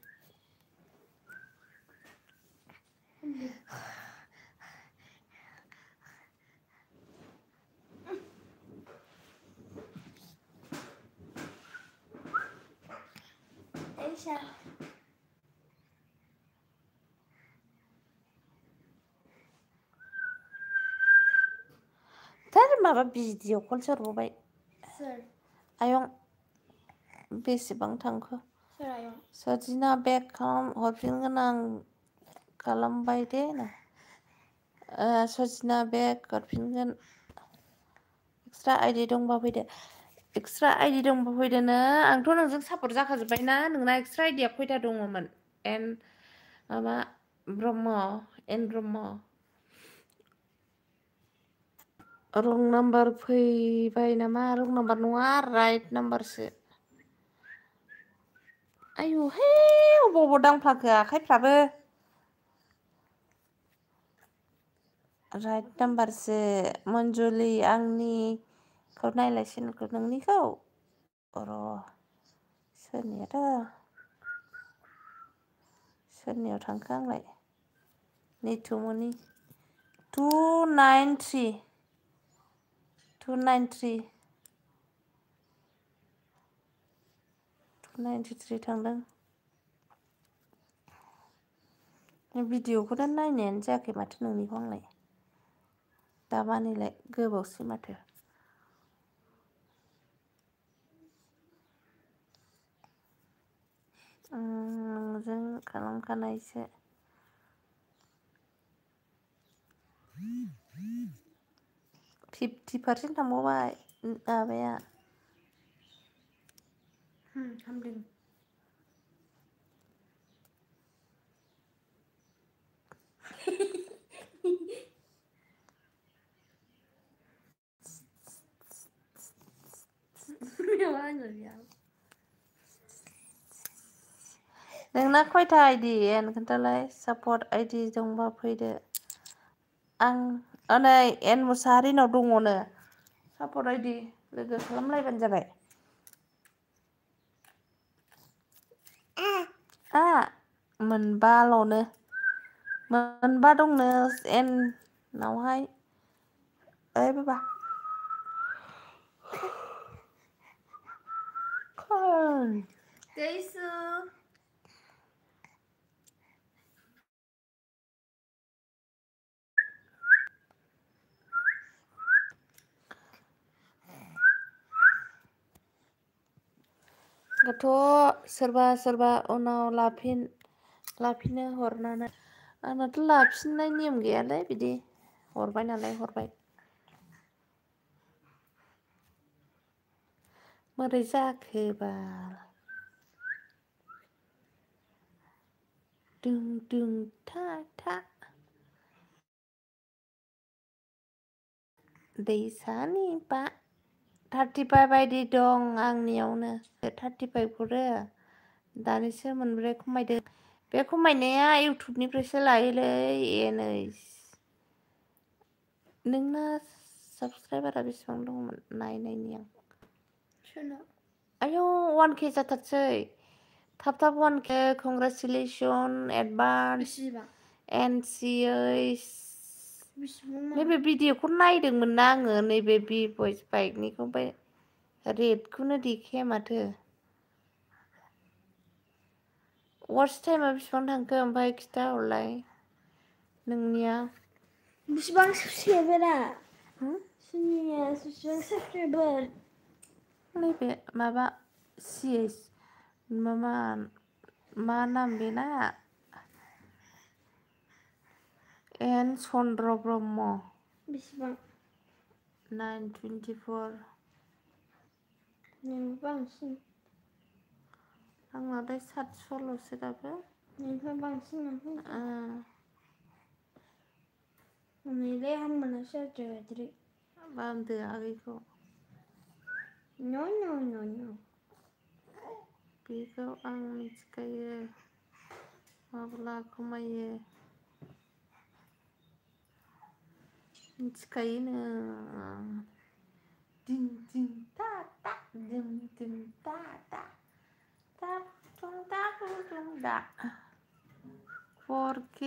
Speaker 1: थार माबा भिडिअ कल हरबावबाय आयं बेसेबां थांखो सजिना बेक हरफिनगोन आं खालामबाय दे ना सजिना बेक हरफिनगोन एक्सट्रा आइडि दंबा फैदो एक्सट्रा आइडि दंबा फैदोनो आंथ' नोंजों सापर्ट जाखाजोब्बाय ना नोंना एक्सट्रा आइडिया खयथा दङमोन एन माबा ब्रह्म एन ब्रह्म रं नाम्बार फैबाय नामा रं नाम्बार नङा राइट नाम्बारसो आयु हे अबाव दांफ्लाखो आखाइफ्राबो राइट नाम्बारसो मन्जुलि आंनिखौ नायलाय चेनेलखौ नोंनिखौ र' सोरनियाव थांखो आंलाय निथुमनि 293 थांदों भिडिअखौनो नायनायानो जायाखै माथो नोंनिखौ आंलाय दामानिलाय गोबावसै माथो नोंजों खालामखानायसो 50% थांबावबाय माबाया हामदों नोंना खयथा आइडि एन खोन्थालाय सापर्ट आइडि दंबा फैदो आं नै एन मुसाहारिनाव दङनो सापर्ट आइडि लोगो खालामलायबानो जाबाय मोनबाल'नो मोनबा दंनो एननावहाय ओइ बाबा गथ' सोरबा उनाव लाफिनो हरनानै आंनाथ' लाफिननाय नियम गैयालै बिदि हरबाय नालाय हरबाय मोरै जाखो बाल दुं था दैसानि बा 35 आइडि दं आंनियावनो 35 हरो दानिसो मोनब्रै खमायदों बे खमायनाया इउटुबनिफ्रायसो लायोलै एनै नोंना साबसक्राइबारा बेसेबां दंमोन नायनायनि आं आयौ 1K जाथारसै थाब 1K कंग्रेचुलेसन एडभान्स NCH नैबे भिडिअखौ नायदोंमोन ना आङो नैबे बि भइस बाइकनिखौ ओमफ्राय रेडखौनो देखाया माथो वाच टाइमा बेसेबां थांखो ओमफ्राय खिथाहरलाय नोंनिया बेसेबां साबसक्राइबारा बेसेबां साबसक्राइबार नैबे माबा CH मा नाम बेना एन चन्द्र ब्रह्म बेसेबां 924 बांसिन आंनालाय 700ल'सो दाबो नोंनिफ्राय बांसिन नैलै हामबोनासो जाद्राय बामदो आगैखौ No. बेखौ आं मिथिखायो माब्ला खमायो मिथिखायोनो दिं दिं ता ता दिं दिं ता ता ता थुं ता थुं दा 4K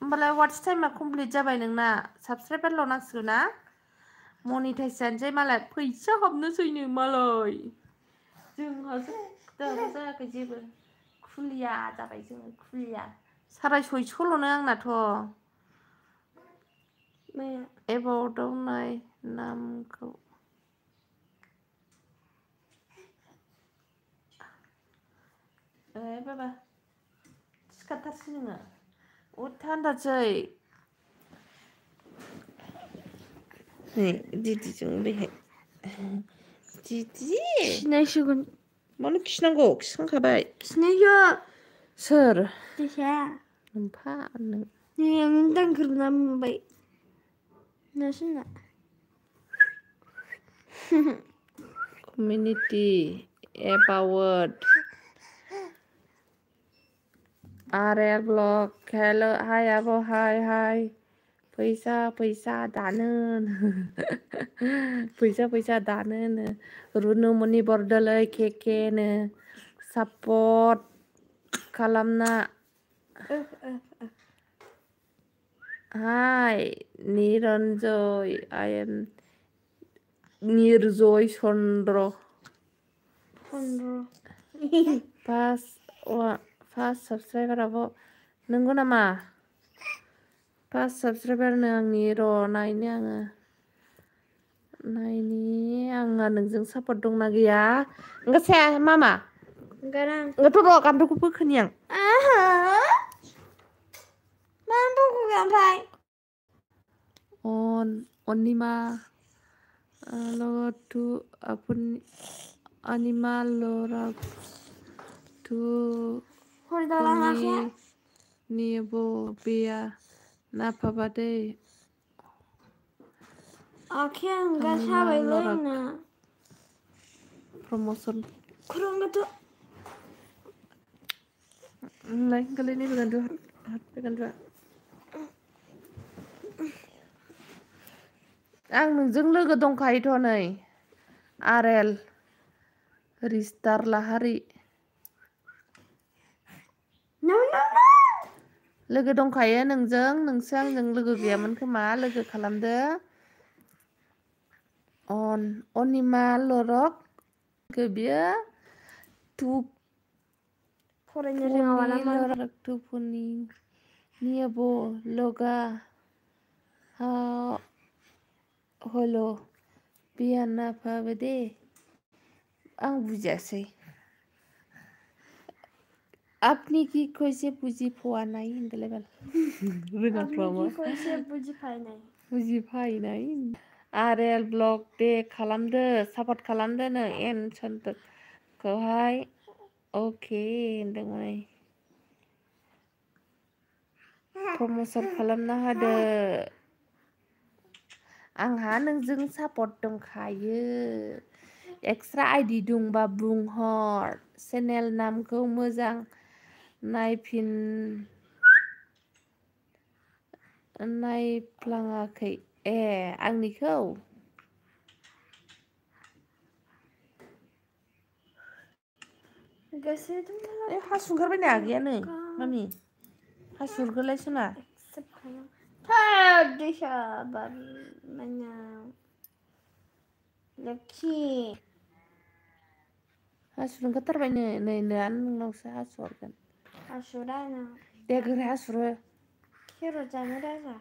Speaker 1: होमबालाय वाट्स टाइमा कमप्लिट जाबाय नोंना साबसक्राइबारल' नांसिगौ ना मनिटाइज जानोसै मालाय फैसा हाबनोसैनो मालाय जोंहासो दाबो जायाखै जेबो खुलिया जाबाय जोङो खुलिया 650ल'नो आंनाथ' एबाउटआव नाय नामखौ बाबा सिखारथारसै नोङो थान्दासै नै दिदिजों बेहाय दिदि
Speaker 2: खिनायसोगोन
Speaker 1: मानो खिनांगौ खिखांखाबाय
Speaker 2: खिनायसो
Speaker 1: सोर
Speaker 2: देसाया
Speaker 1: मोनफा नों
Speaker 2: नों दांग्रोमना मोनबाय नासोना
Speaker 1: कमिउनिटि एबाउट आरएल ब्लग हेल' हाय आब' हाय फैसा फैसा दानो फैसा दानो रुनुमनि बरदलै केकेनो सापर्ट खालामना हाय निरन्जय आइ एम निर्जय चन्द्र फार्स्ट साबसक्राइबाराबो नंगौ नामा फार्स्ट साबसक्राइबारनो आंनि र' नायनो आङो आंहा नोंजों सापर्ट दंना गैया ओंखाय मामा ओंखायथ' र' गामबारिखौ बोखोनि आं अनिमा लगतु अनिमा लरागतु निबो बेया नाफाबादै
Speaker 2: आखाया आंगा साबायलै आंना
Speaker 1: promotion
Speaker 2: खर'आवनोथ'
Speaker 1: Này, cái lên đi gần chưa? Hạt gần chưa? आं नोंजों लोगो दंखायोथ' नै आरएल रिस्टार लाहारि लोगो दंखायो नोंजों नोंसो आंजों लोगो गैयामोन खोमा लोगो खालामदो अनिमा लरक बियो
Speaker 2: फरायनो रोङाबाला
Speaker 1: लरक तुपुनि नियबो लगा हलो बिया नाफाबो दे आं बुजियासै आपनी की कैसे बुझी फोआ नहीं हिंदले बाल बुजिफायनाय आरएल ब्लग दे खालामदो सापर्ट खालामदो नो एन सन्तखौहाय अके होनदोंमोन प्रमोसन खालामना होदो आंहा नोंजों सापर्ट दंखायो एक्सट्रा आइडि दंबा बुंहर चेनेल नामखौ मोजां नायफ्लाङाखै आंनिखौ हासुंगारबाय नै आगैयानो मामि हासुरगोलायसोना हासुनो ओंखारथारबाय नै नोंनावसो हासुहरगोन
Speaker 2: हासुरा आंना
Speaker 1: दे गोख्रै हासुरो
Speaker 2: खेर'ट जानो राजा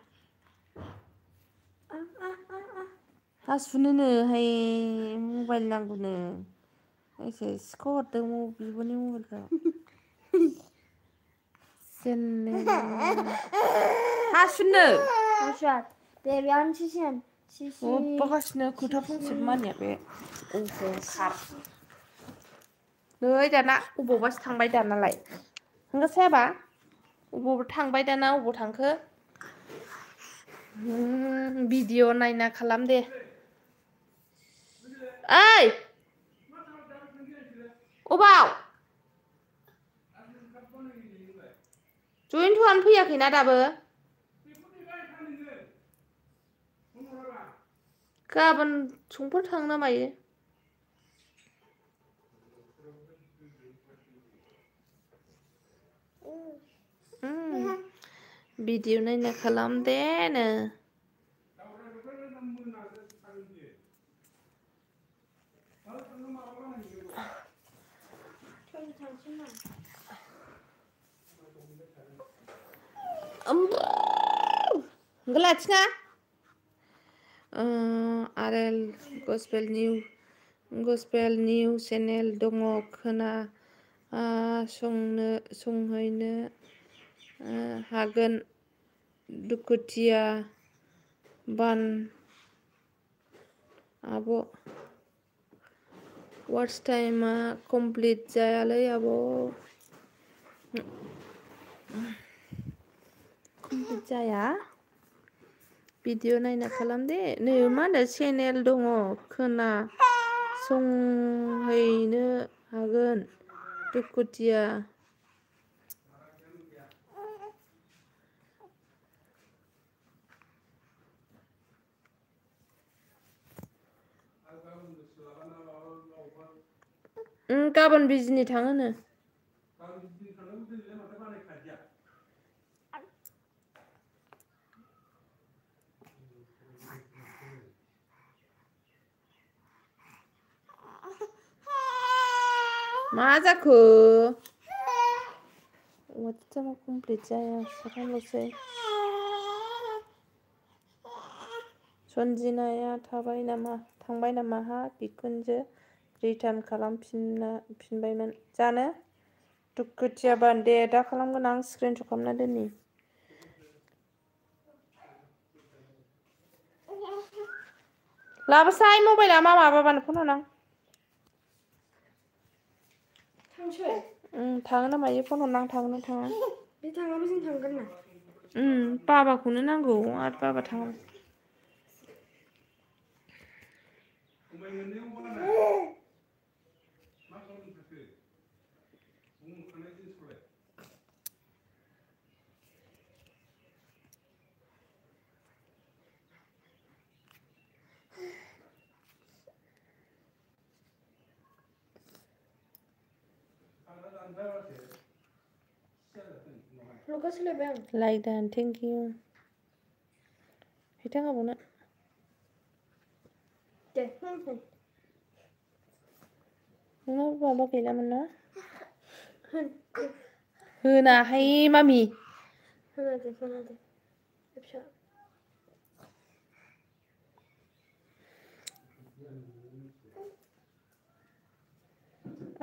Speaker 1: हासुनो नोहाय मबाइल नांगौनो एसे सिखौ हरदों बिब'नि मबाइलखौ हासुनो
Speaker 2: दे बेयावनो
Speaker 1: अबबागासिनो खोथा फंसेबो मानिया बे अहंखार नै दाना अबावबासो थांबाय दानालाय होंगासायाबा अबाव थांबाय दाना अबाव थांखो भिडिअ नायना खालाम दे ओइ अबाव जयेन थ'आनो फैयाखैना दाबो गाबोन संफोर थाङो ना मायो भिडिअ नायना खालामदेनो Gelatina आरो गस्पेल निउ चेनेल दङ खोना संहैनो हागोन दुखुथिया बान आब' वाट्स टाइमा कमप्लिट जायालै आब' कमप्लिट जाया भिडिअ नायना खालामदे नै मा होनो चेनेल दङ खोना संहैनो हागोन दुखुथिया गाबोन बिजनि थाङोनो मा जाखो वाट्सएपआ कमप्लिट जाया साथामल'सै सनजिनाया थांबाय नामा हा बिखुनजो रिटार्न खालामफिनबायमोन जानो दुखुथिया बान दे दा खालामगोन आं स्क्रिनशट खालामना दोननि लाबोसाय मबाइला मा माबाबानो फन हरनां थाङो ना मायो फन हरनां थाङो ना थाङा
Speaker 2: बे थाङाबो जों थांगोन ना
Speaker 1: बाबाखौनो नांगौ आरो बाबा थाङा लाइक दान थेंक इउ हैथां आबौनो
Speaker 2: दे
Speaker 1: नोंनाव माबा गैलामोन ना होनाहाय मामि
Speaker 2: होनादे फिसा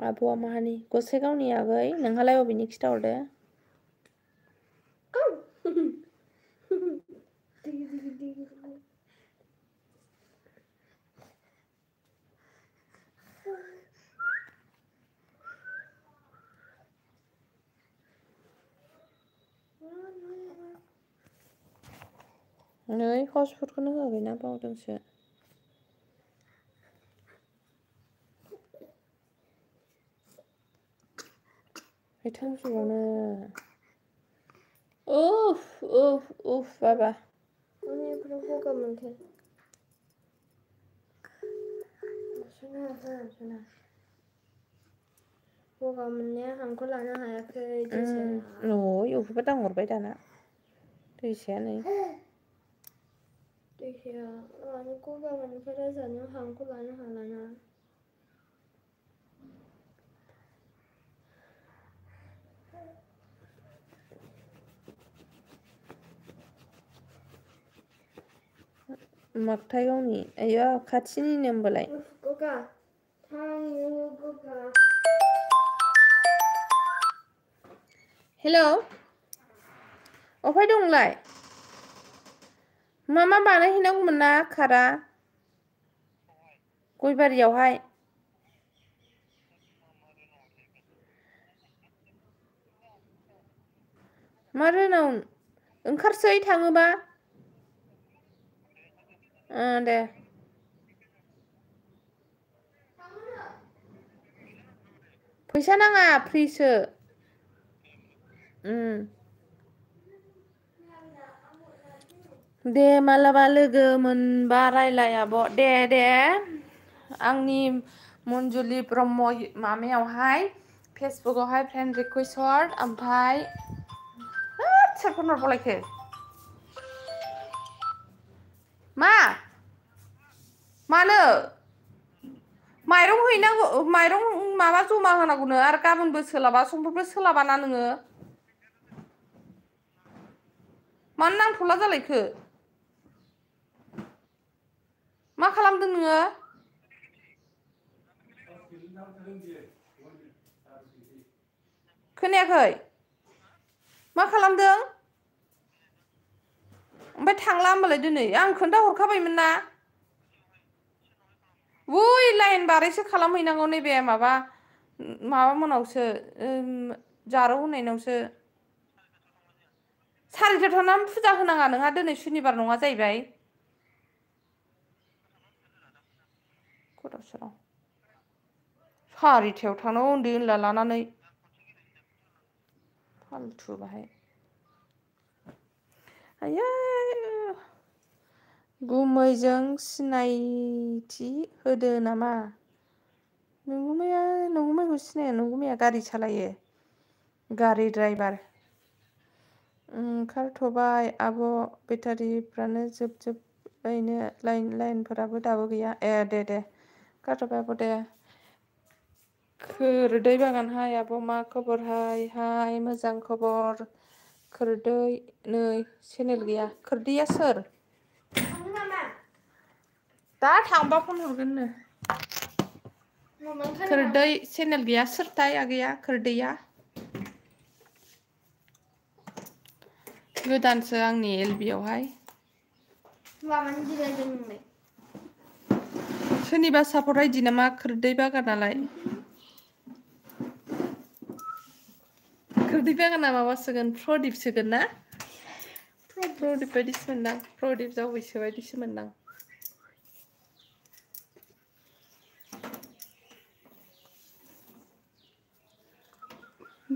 Speaker 1: आब'आ माहानि गसाइगावनि आगै नोंहालाय अबेनि खिथाहरदो नै हसपुटखौनो होआखैना बावदोंसो हैथां जुबावनो उफ बाबा
Speaker 2: गगा मोनथार गगा मोननाया हांखौ लानो हायाखै
Speaker 1: इउखौबो दांहरबाय दाना दैसाया नै
Speaker 2: दैसाया मानो गगा मोननायफोरा जानो हांखौ लानो हालाना
Speaker 1: मागथायगावनि आया खाथिनिनो होमबालाय
Speaker 2: गगा थाङो गगा
Speaker 1: हेलौ अफाय दं नोंलाय मा बानायहैनांगौमोन ना खारा गयबारियावहाय मा रोनाव ओंखारसै थाङोबा दे फैसा नाङा फ्रिसो दे मालाबा लोगो मोनबा रायलाय आब' दे आंनि मन्जुलि ब्रह्म माबायावहाय फेसबुकआवहाय फ्रेन्ड रिकुवेस्ट हर ओमफ्राय सोर फन हरबावलायखो मा मानो माइरं हैनांगौ माइरं माबा जमा होनांगौनो आरो गाबोनबो सोलाबा समफोरबो सोलाबा ना नोङो मानो नांथ'ला जालायखो मा खालामदों नोङो खोनायाखै मा खालामदों ओमफ्राय थांला होमबालाय दिनै आं खोन्थाहरखाबायमोन ना वै लाइन बारैसो खालामहैनांगौ नैबे माबा मोनावसो जारौ होनायनावसो सारिथायाव थांनानै फुजा होनाङा नोंहा दिनै सुनिबार नङा जाहैबाय सारिथायाव थांनांगौ उन्दै उनला लानानै फालथु बाहाय आयै गुमैजों सिनायथि होदो नामा नोंगुमैखौ सिनाया नोंगुमैया गारि सालायो गारि ड्राइभार ओंखारथ'बाय आब' बेटारिफ्रानो जोबजोबबायनो लाइनफोराबो दाबो गैया दे ओंखारथ'बाय आब' दे खोरदै बागान हाय आब' मा खबर हाय मोजां खबर खोरदै नै चेनेल गैया खोरदैया सोर दा थांबा फन हरगोननो खोरदै चेनेल गैया सोरथाय आगैया खोरदैया गोदानसो आंनि एलबि आवहाय सोरनिबा सापर्ट आइदि नामा खोरदै बागानालाय खोरदै बागाना माबासोगोन प्रदिप सोगोन ना प्रदिप बायदिसो मोनदां प्रदिप जावैसो बायदिसो मोनदां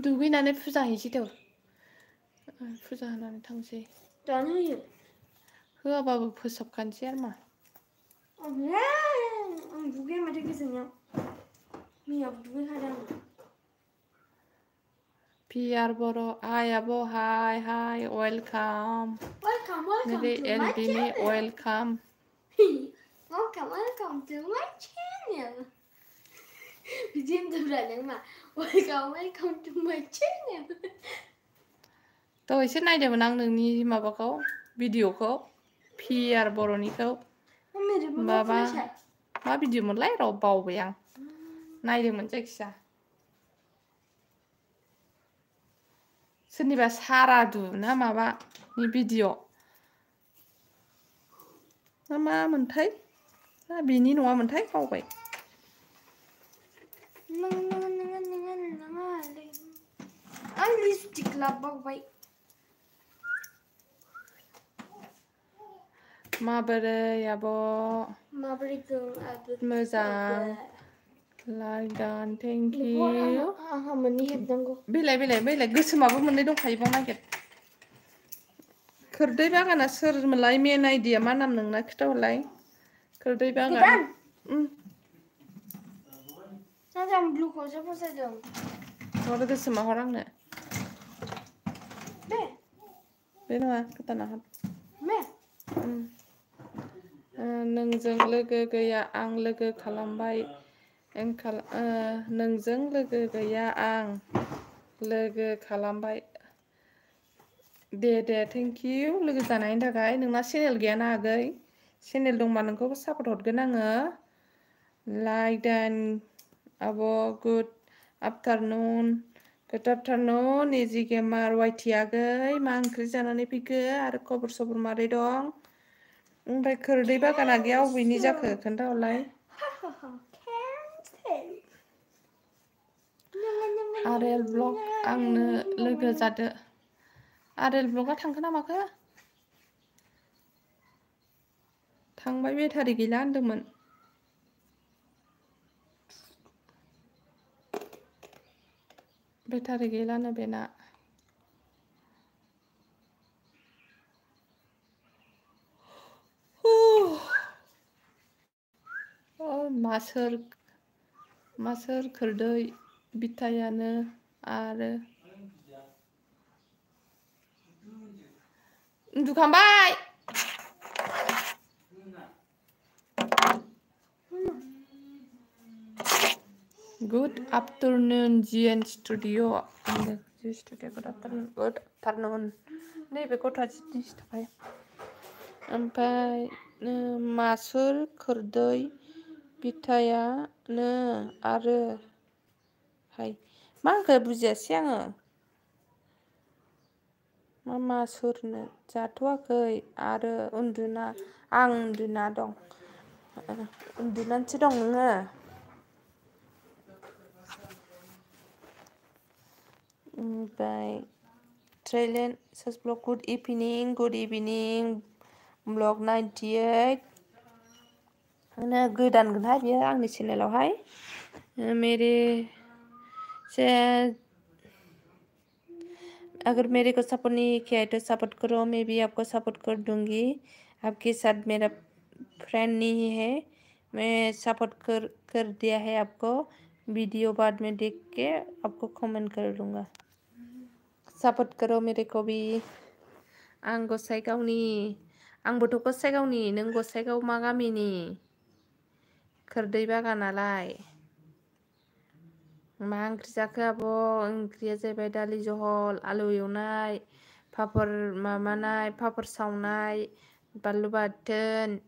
Speaker 1: दुगैनानै फुजा हैसै थ' फुजा होनानै थांसै
Speaker 2: दानो होयो
Speaker 1: होआबाबो फोसाबखानोसै आरो मा
Speaker 2: आं दुगैया माथो गोजांनायाव मैयाबो दुगैखादों
Speaker 1: पियार बर' हाय आब' हाय वेलकाम मेरे एलबिनि welcome
Speaker 2: welcome to my channel बिदि होनदोंब्रा नों मा welcome to my channel
Speaker 1: दहायसो नायदोंमोन आं नोंनि माबाखौ भिडिअखौ पिआर बर'निखौ माबा मा भिडिअ मोनलाय र' बावबाय आं नायदोंमोन जायखिया सोरनिबा सारादु ना माबानि भिडिअ मा मोनथाय बेनि नङामोनथाय बावबाय
Speaker 2: आं लिपस्टिक लाबोबावबाय
Speaker 1: माबोरै आब'
Speaker 2: माबोरै दं आब'
Speaker 1: मोजां लाइक दान थेंक इउ
Speaker 2: आंहा मोननै हेबनांगौ
Speaker 1: बेलाय गोसोमाबो मोननै दंखायो बाव नागिर खोरदै बागाना सोरमोनलाय मेन आइडिया मा नाम नोंना खिथाहरलाय खोरदै बागान
Speaker 2: आं ब्लुखौसो फसायदों
Speaker 1: हर गोसोमा हर आंनो बे नङा गोदाना हर नोंजों लोगो गैया आं लोगो खालामबाय नोंजों लोगो गैया आं लोगो खालामबाय दे थेंक इउ लोगो जानायनि थाखाय नोंना चेनेल गैयाना आगै चेनेल दंबा नोंखौबो सापर्ट हरगोन आङो लाइक दान आब' गुड आफ्टारनुन इजि गेमार वाइटि आगै मा ओंख्रि जानानै फैखो आरो खबर सबर मारै दं ओमफ्राय खोरदै बागाना गैया अबेनि जाखो खोन्थाहरलाय आरेल ब्लग आंनो लोगो जादो आरेल ब्लगआ थांखो ना माखो थांबाय बेटारि गैला होनदोंमोन बेटारि गैलानो बेना मासोर खोरदै बिथायानो आरो उन्दुखांबाय Good afternoon, GN Studio. Good afternoon. नैबे गथ'आ जिनिस थाबाय ओमफ्राय मासुर खोरदै बिथायानो आरो हाय मा होनखो बुजियासै आङो मा मासुरनो जाथ'वाखै आरो आं उन्दुना दं उन्दुनानैसो दं नोङो ओमफ्राय ट्रेलेन्ट सास ब्लग गुड इभिनिं ब्लग 98 गोदानगोनहाय बियो आंनि चेनेलावहाय मेरे से अगर मेरे को सपोर्ट नहीं किया है तो सपोर्ट करो मैं भी आपको सपोर्ट कर दूंगी आपके साथ मेरा फ्रेंड नहीं है मैं सपोर्ट कर दिया है आपको वीडियो बाद में देख के आपको कमेंट कर दूंगा सपोर्ट करो मेरे को भी आं गसाइगावनि आंबोथ' गसाइगावनि नों गसाइगाव मा गामिनि खोरदै बागानालाय मा ओंख्रि जाखो आब' ओंख्रिया जाहैबाय दालि जहल आलु एवनाय पापर सावनाय बानलु बाथोन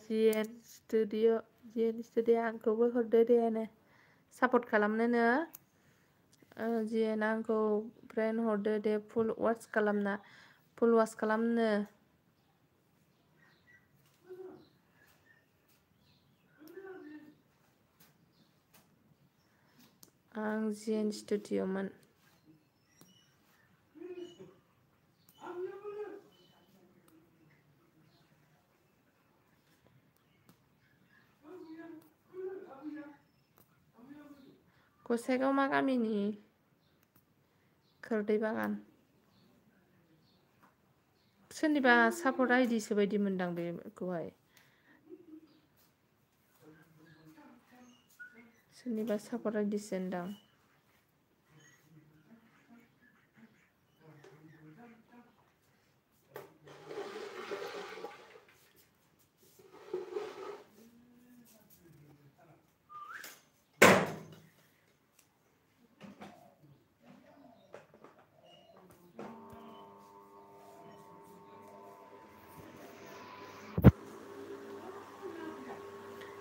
Speaker 1: जिएन स्टुडिअ आंखौबो हरदो दे सापर्ट खालामनोनो जिएन आंखौ फ्रेन्ड हरदो दे फुल वाच खालामनो आं जिएन स्टुडिअमोन गसाइगाव मा गामिनि खोरदै बागान सोरनिबा सापर्ट आइडिसो बायदि मोनदां बेखौहाय सोरनिबा सापर्ट आइडिसो होनदां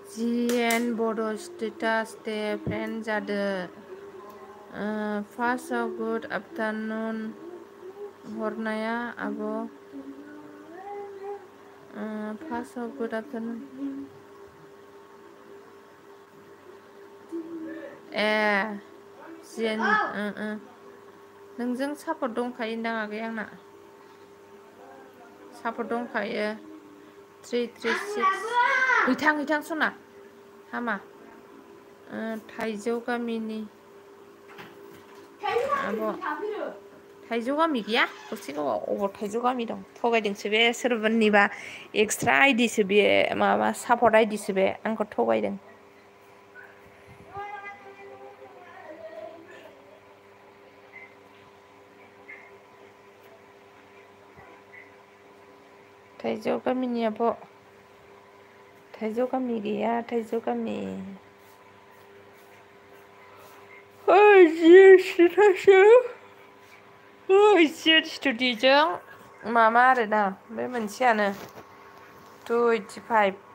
Speaker 1: जिएन बड' स्टेटास दे फ्रेन्ड जादो फार्स्टआव गुड आफ्टारनुन हरनाया आब' फार्स्टआव गुड आफ्टारनुन जिएन नोंजों सापर्ट दंखायो होनदां आगै आंना सापर्ट दंखायो 336 हैथां सना हामा थाइजौ गामिनि आब' थाइजौ गामि गैया गसाइगावआव अबाव थाइजौ गामि दं थगायदोंसो बे सोरनिबा एक्सट्रा आइडिसो बे माबा सापर्ट आइडिसो बे आंखौ थगायदों थाइजौ गामिनि आब' थाइजौ गामि गैया थाइजौ गामि जिएन स्टुडिअजों माबा आरोना बे मोनसेयानो 285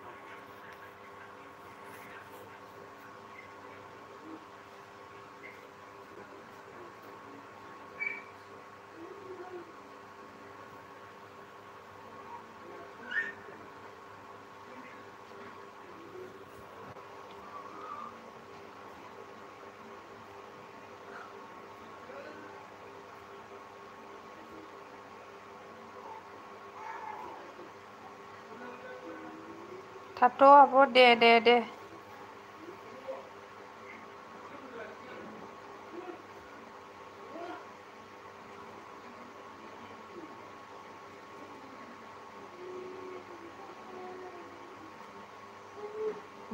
Speaker 1: थाथ' आब' दे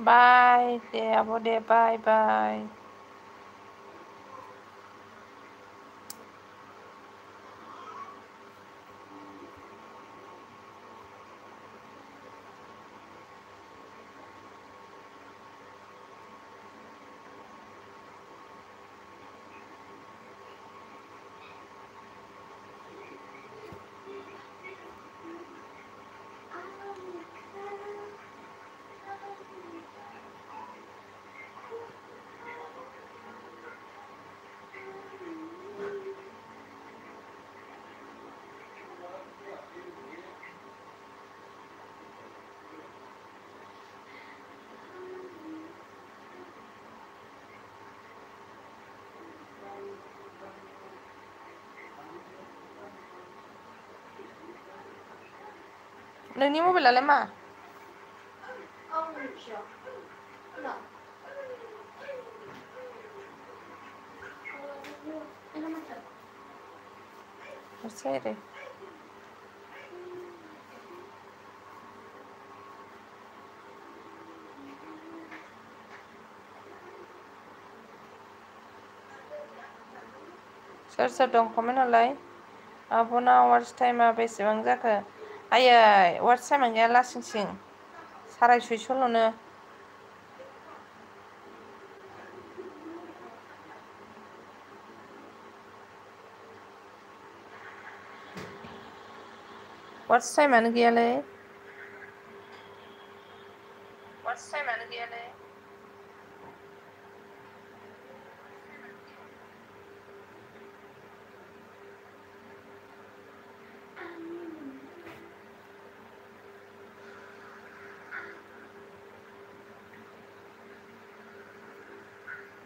Speaker 1: बाय दे आब' दे बाय बाय। नोंनि मबाइलालाय मा? Hacer. सोर सोर दं कमेन्ट हरलाय। आब'ना वाट्स टाइमा बेसेबां जाखो? आयै वाट्स टाइमा गैया लासिंसिं 6:30ल'नो। वाट्स टाइमानो गैयालै। वाट्स टाइमानो गैयालै।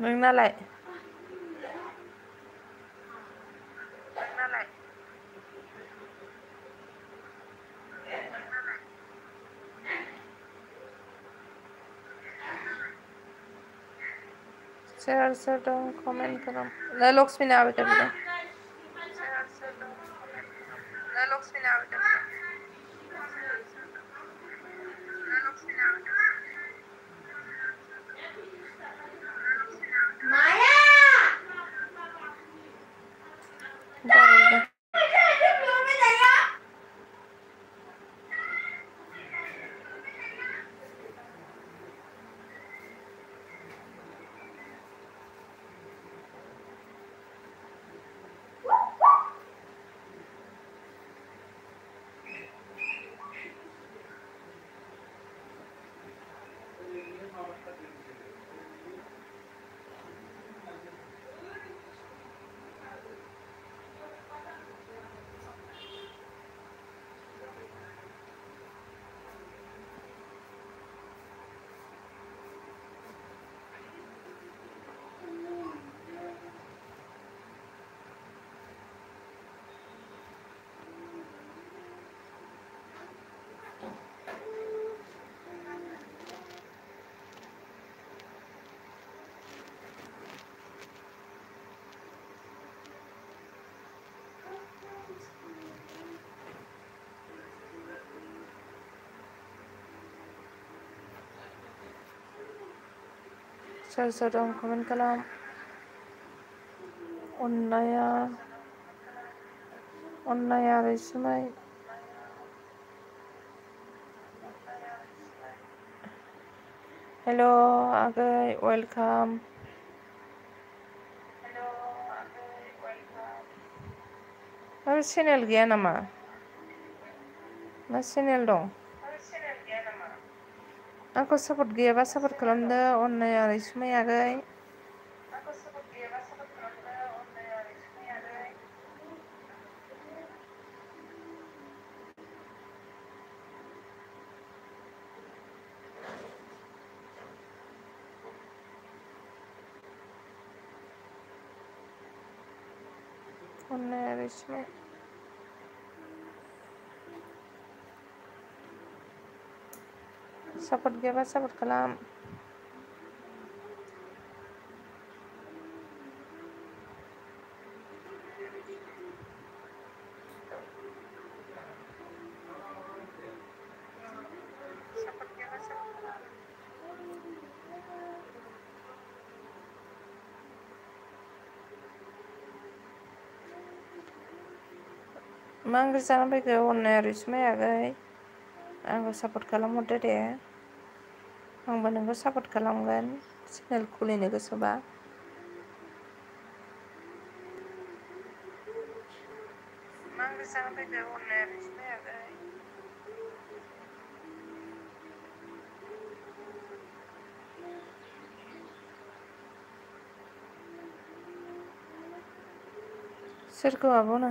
Speaker 1: नोंनालाय? सोर सोर दं कमेन्ट खालाम। लक्ष्मीना आबैखौ बिदों। लक्ष्मीना आबैखौ बिदों। सोर सोर दं कमेन्ट खालाम। अननाया रैसुमै। हेल' आगै वेलकाम। माबा चेनेल गैया नामा? मा चेनेल दं? आंखौ सापर्ट गैयाबा सापर्ट खालामदो अननाया रैसुमै आगै। अननाया रैसुमै। सापर्ट गैयाबा सापर्ट खालाम। मा ओंख्रि जानानै फैखो अननाया रैसुमै आगै आंखौ सापर्ट खालामहरदो दे आंबो नोंखौ सापर्ट खालामगोन चेनेल खुलिनो गोसोबा मा ओंख्रि जानानै फैखो अननाया रैसुमै आगै सोरखौ आब'नो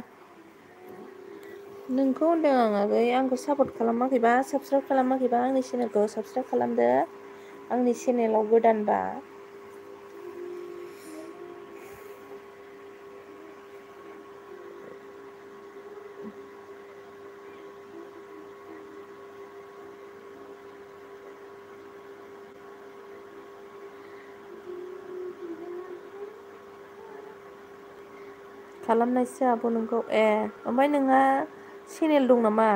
Speaker 1: नोंखौ होनदों आं आगै आंखौ सापर्ट खालामाखैबा साबसक्राइब खालामाखैबा आंनि चेनेलखौ साबसक्राइब खालामदो आंनि चेनेलाव गोदानबा खालामनायसो आब' नोंखौ ए ओमफ्राय नोंहा चेनेल दं नामा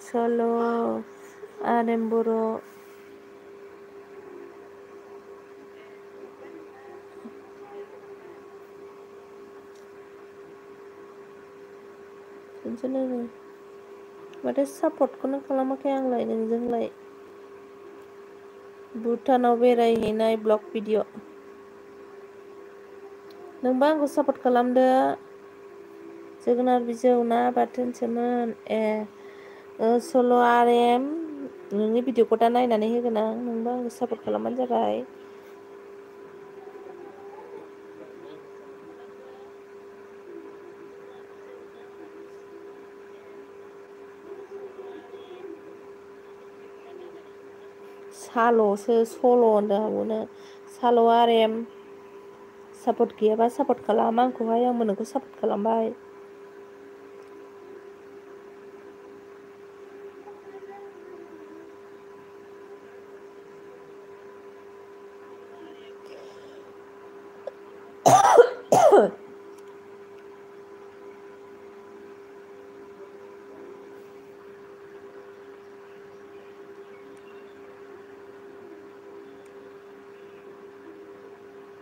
Speaker 1: सल' आरेम बर' बिदिनो माथो सापर्टखौनो खालामाखै आंलाय नोंजोंलाय भुटानाव बेरायहैनाय ब्लग भिडिअ नोंबा आंखौ सापर्ट खालामदो जोगोनार बिजौ ना बाथोनसोमोन ए सल' आरेम नोंनि भिडिअखौ दा नायनानै होगोन आं नोंबा आंखौ सापर्ट खालामबानो जाबाय साल'सो सल' होनदों आब'नो साल' आरेम सापर्ट गैयाबा सापर्ट खालाम आंखौहाय आंबो नोंखौ सापर्ट खालामबाय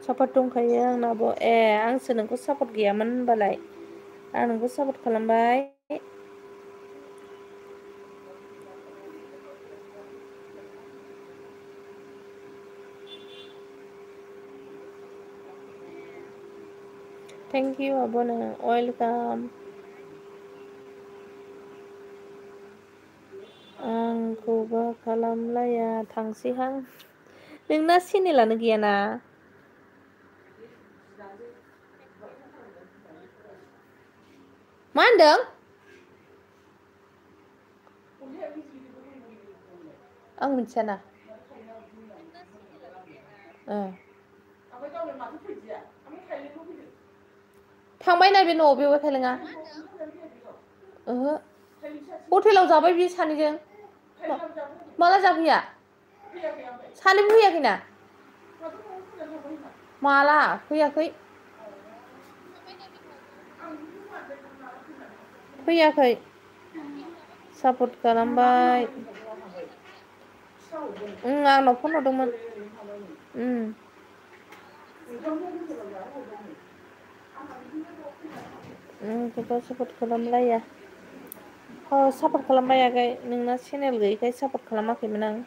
Speaker 1: सापर्ट दंखायो आंनाबो ए आंसो नोंखौ सापर्ट गैयामोन होनबालाय आं नोंखौ सापर्ट खालामबाय थेंक इउ आब'नो वेलकाम आंखौबो खालामलाया थांसैहां नोंना चेनेलानो गैयाना मा होनदों आं मिथियाना थांबाय ना बे न'आव बेवाय खायलेङा ओहो हटेलाव जाबाय बे सानैजों माला जाफैया सानैबो फैयाखैना माला फैयाखै फैयाखै सापर्ट खालामबाय आंनाव फन हरदोंमोन आंखौबा सापर्ट खालामलाया सापर्ट खालामबाय आगै नोंना चेनेल गैयैखाय सापर्ट खालामाखैमोन आं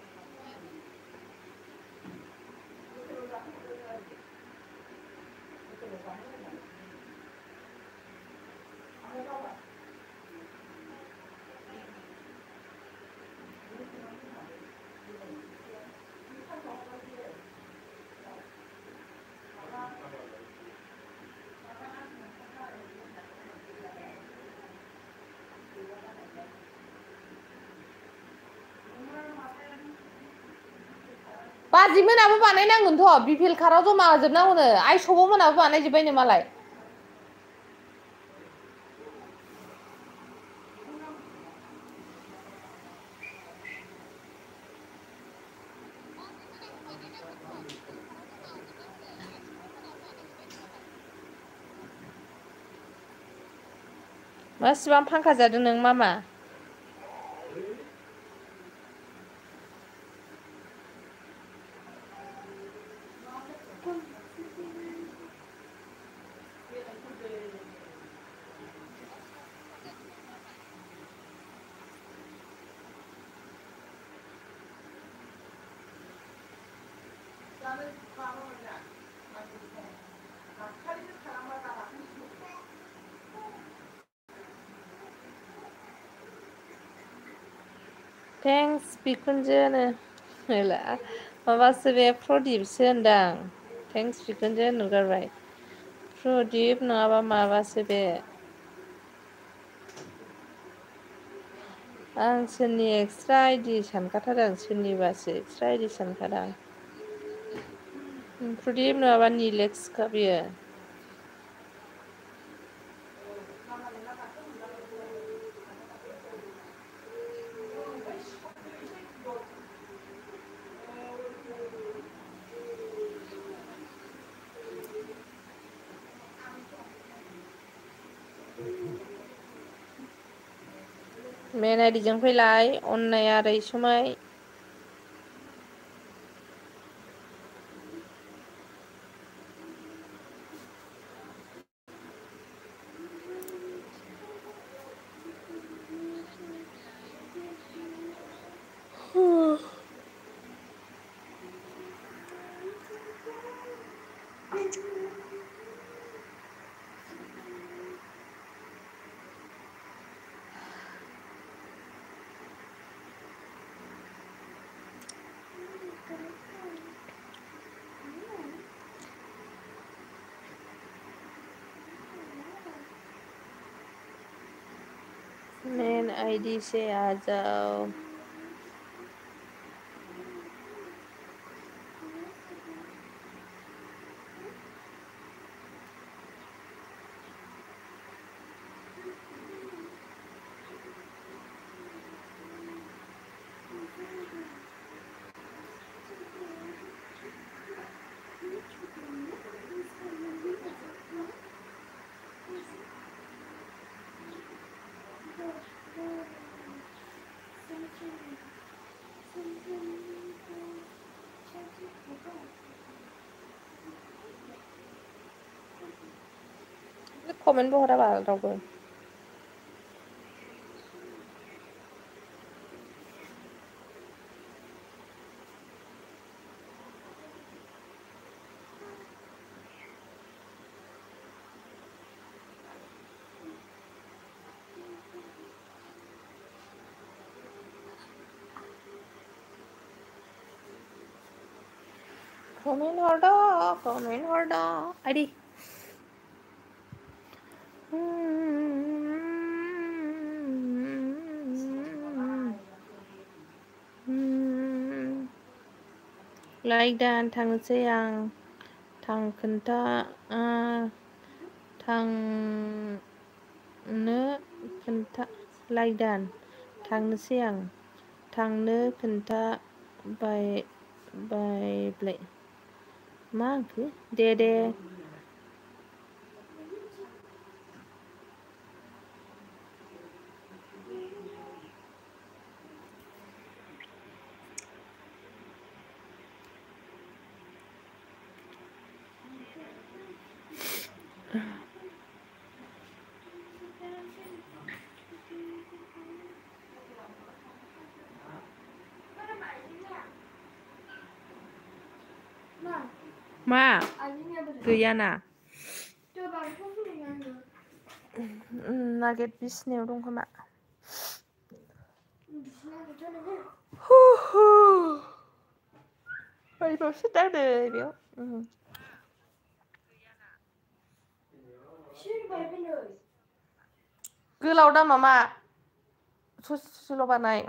Speaker 1: बाजै मोनाबो बानायनांगोनथ' बिपिएल कार्डआव जमा होजोबनांगौनो आइसब मोनाबो बानायजोब्बायनो मालाय मासिबां फांखा जादों नों मामा थेंक्स बिखुनजोनो होला माबासो बे प्रदिपसो होनदां थेंक्स बिखुनजो होनहरगारबाय प्रदिप नङाबा माबासो बे आं सोरनि एक्सट्रा आइडि सानखाथारदों सोरनिबासो एक्सट्रा आइडि सानखादां प्रदिप नङाबा निलेक्सखा बियो मेन आइडिजों फैलाय अननाया रैसुमै मेन आइडी से आ जाओ कमेन्टबो हराबा रावबो कमेन्ट हरद आइडि लाइक दान थांनोसै आं थांनो खोन्था लाइक दान थांनोसै आं थांनो खोन्था बायब्लाय मा होनखो दे मा गैयाना नागेट बिसिनायाव दं खोमा बायबावसो दांनै बेयाव गोलाव दामा मा ससेल' बानाय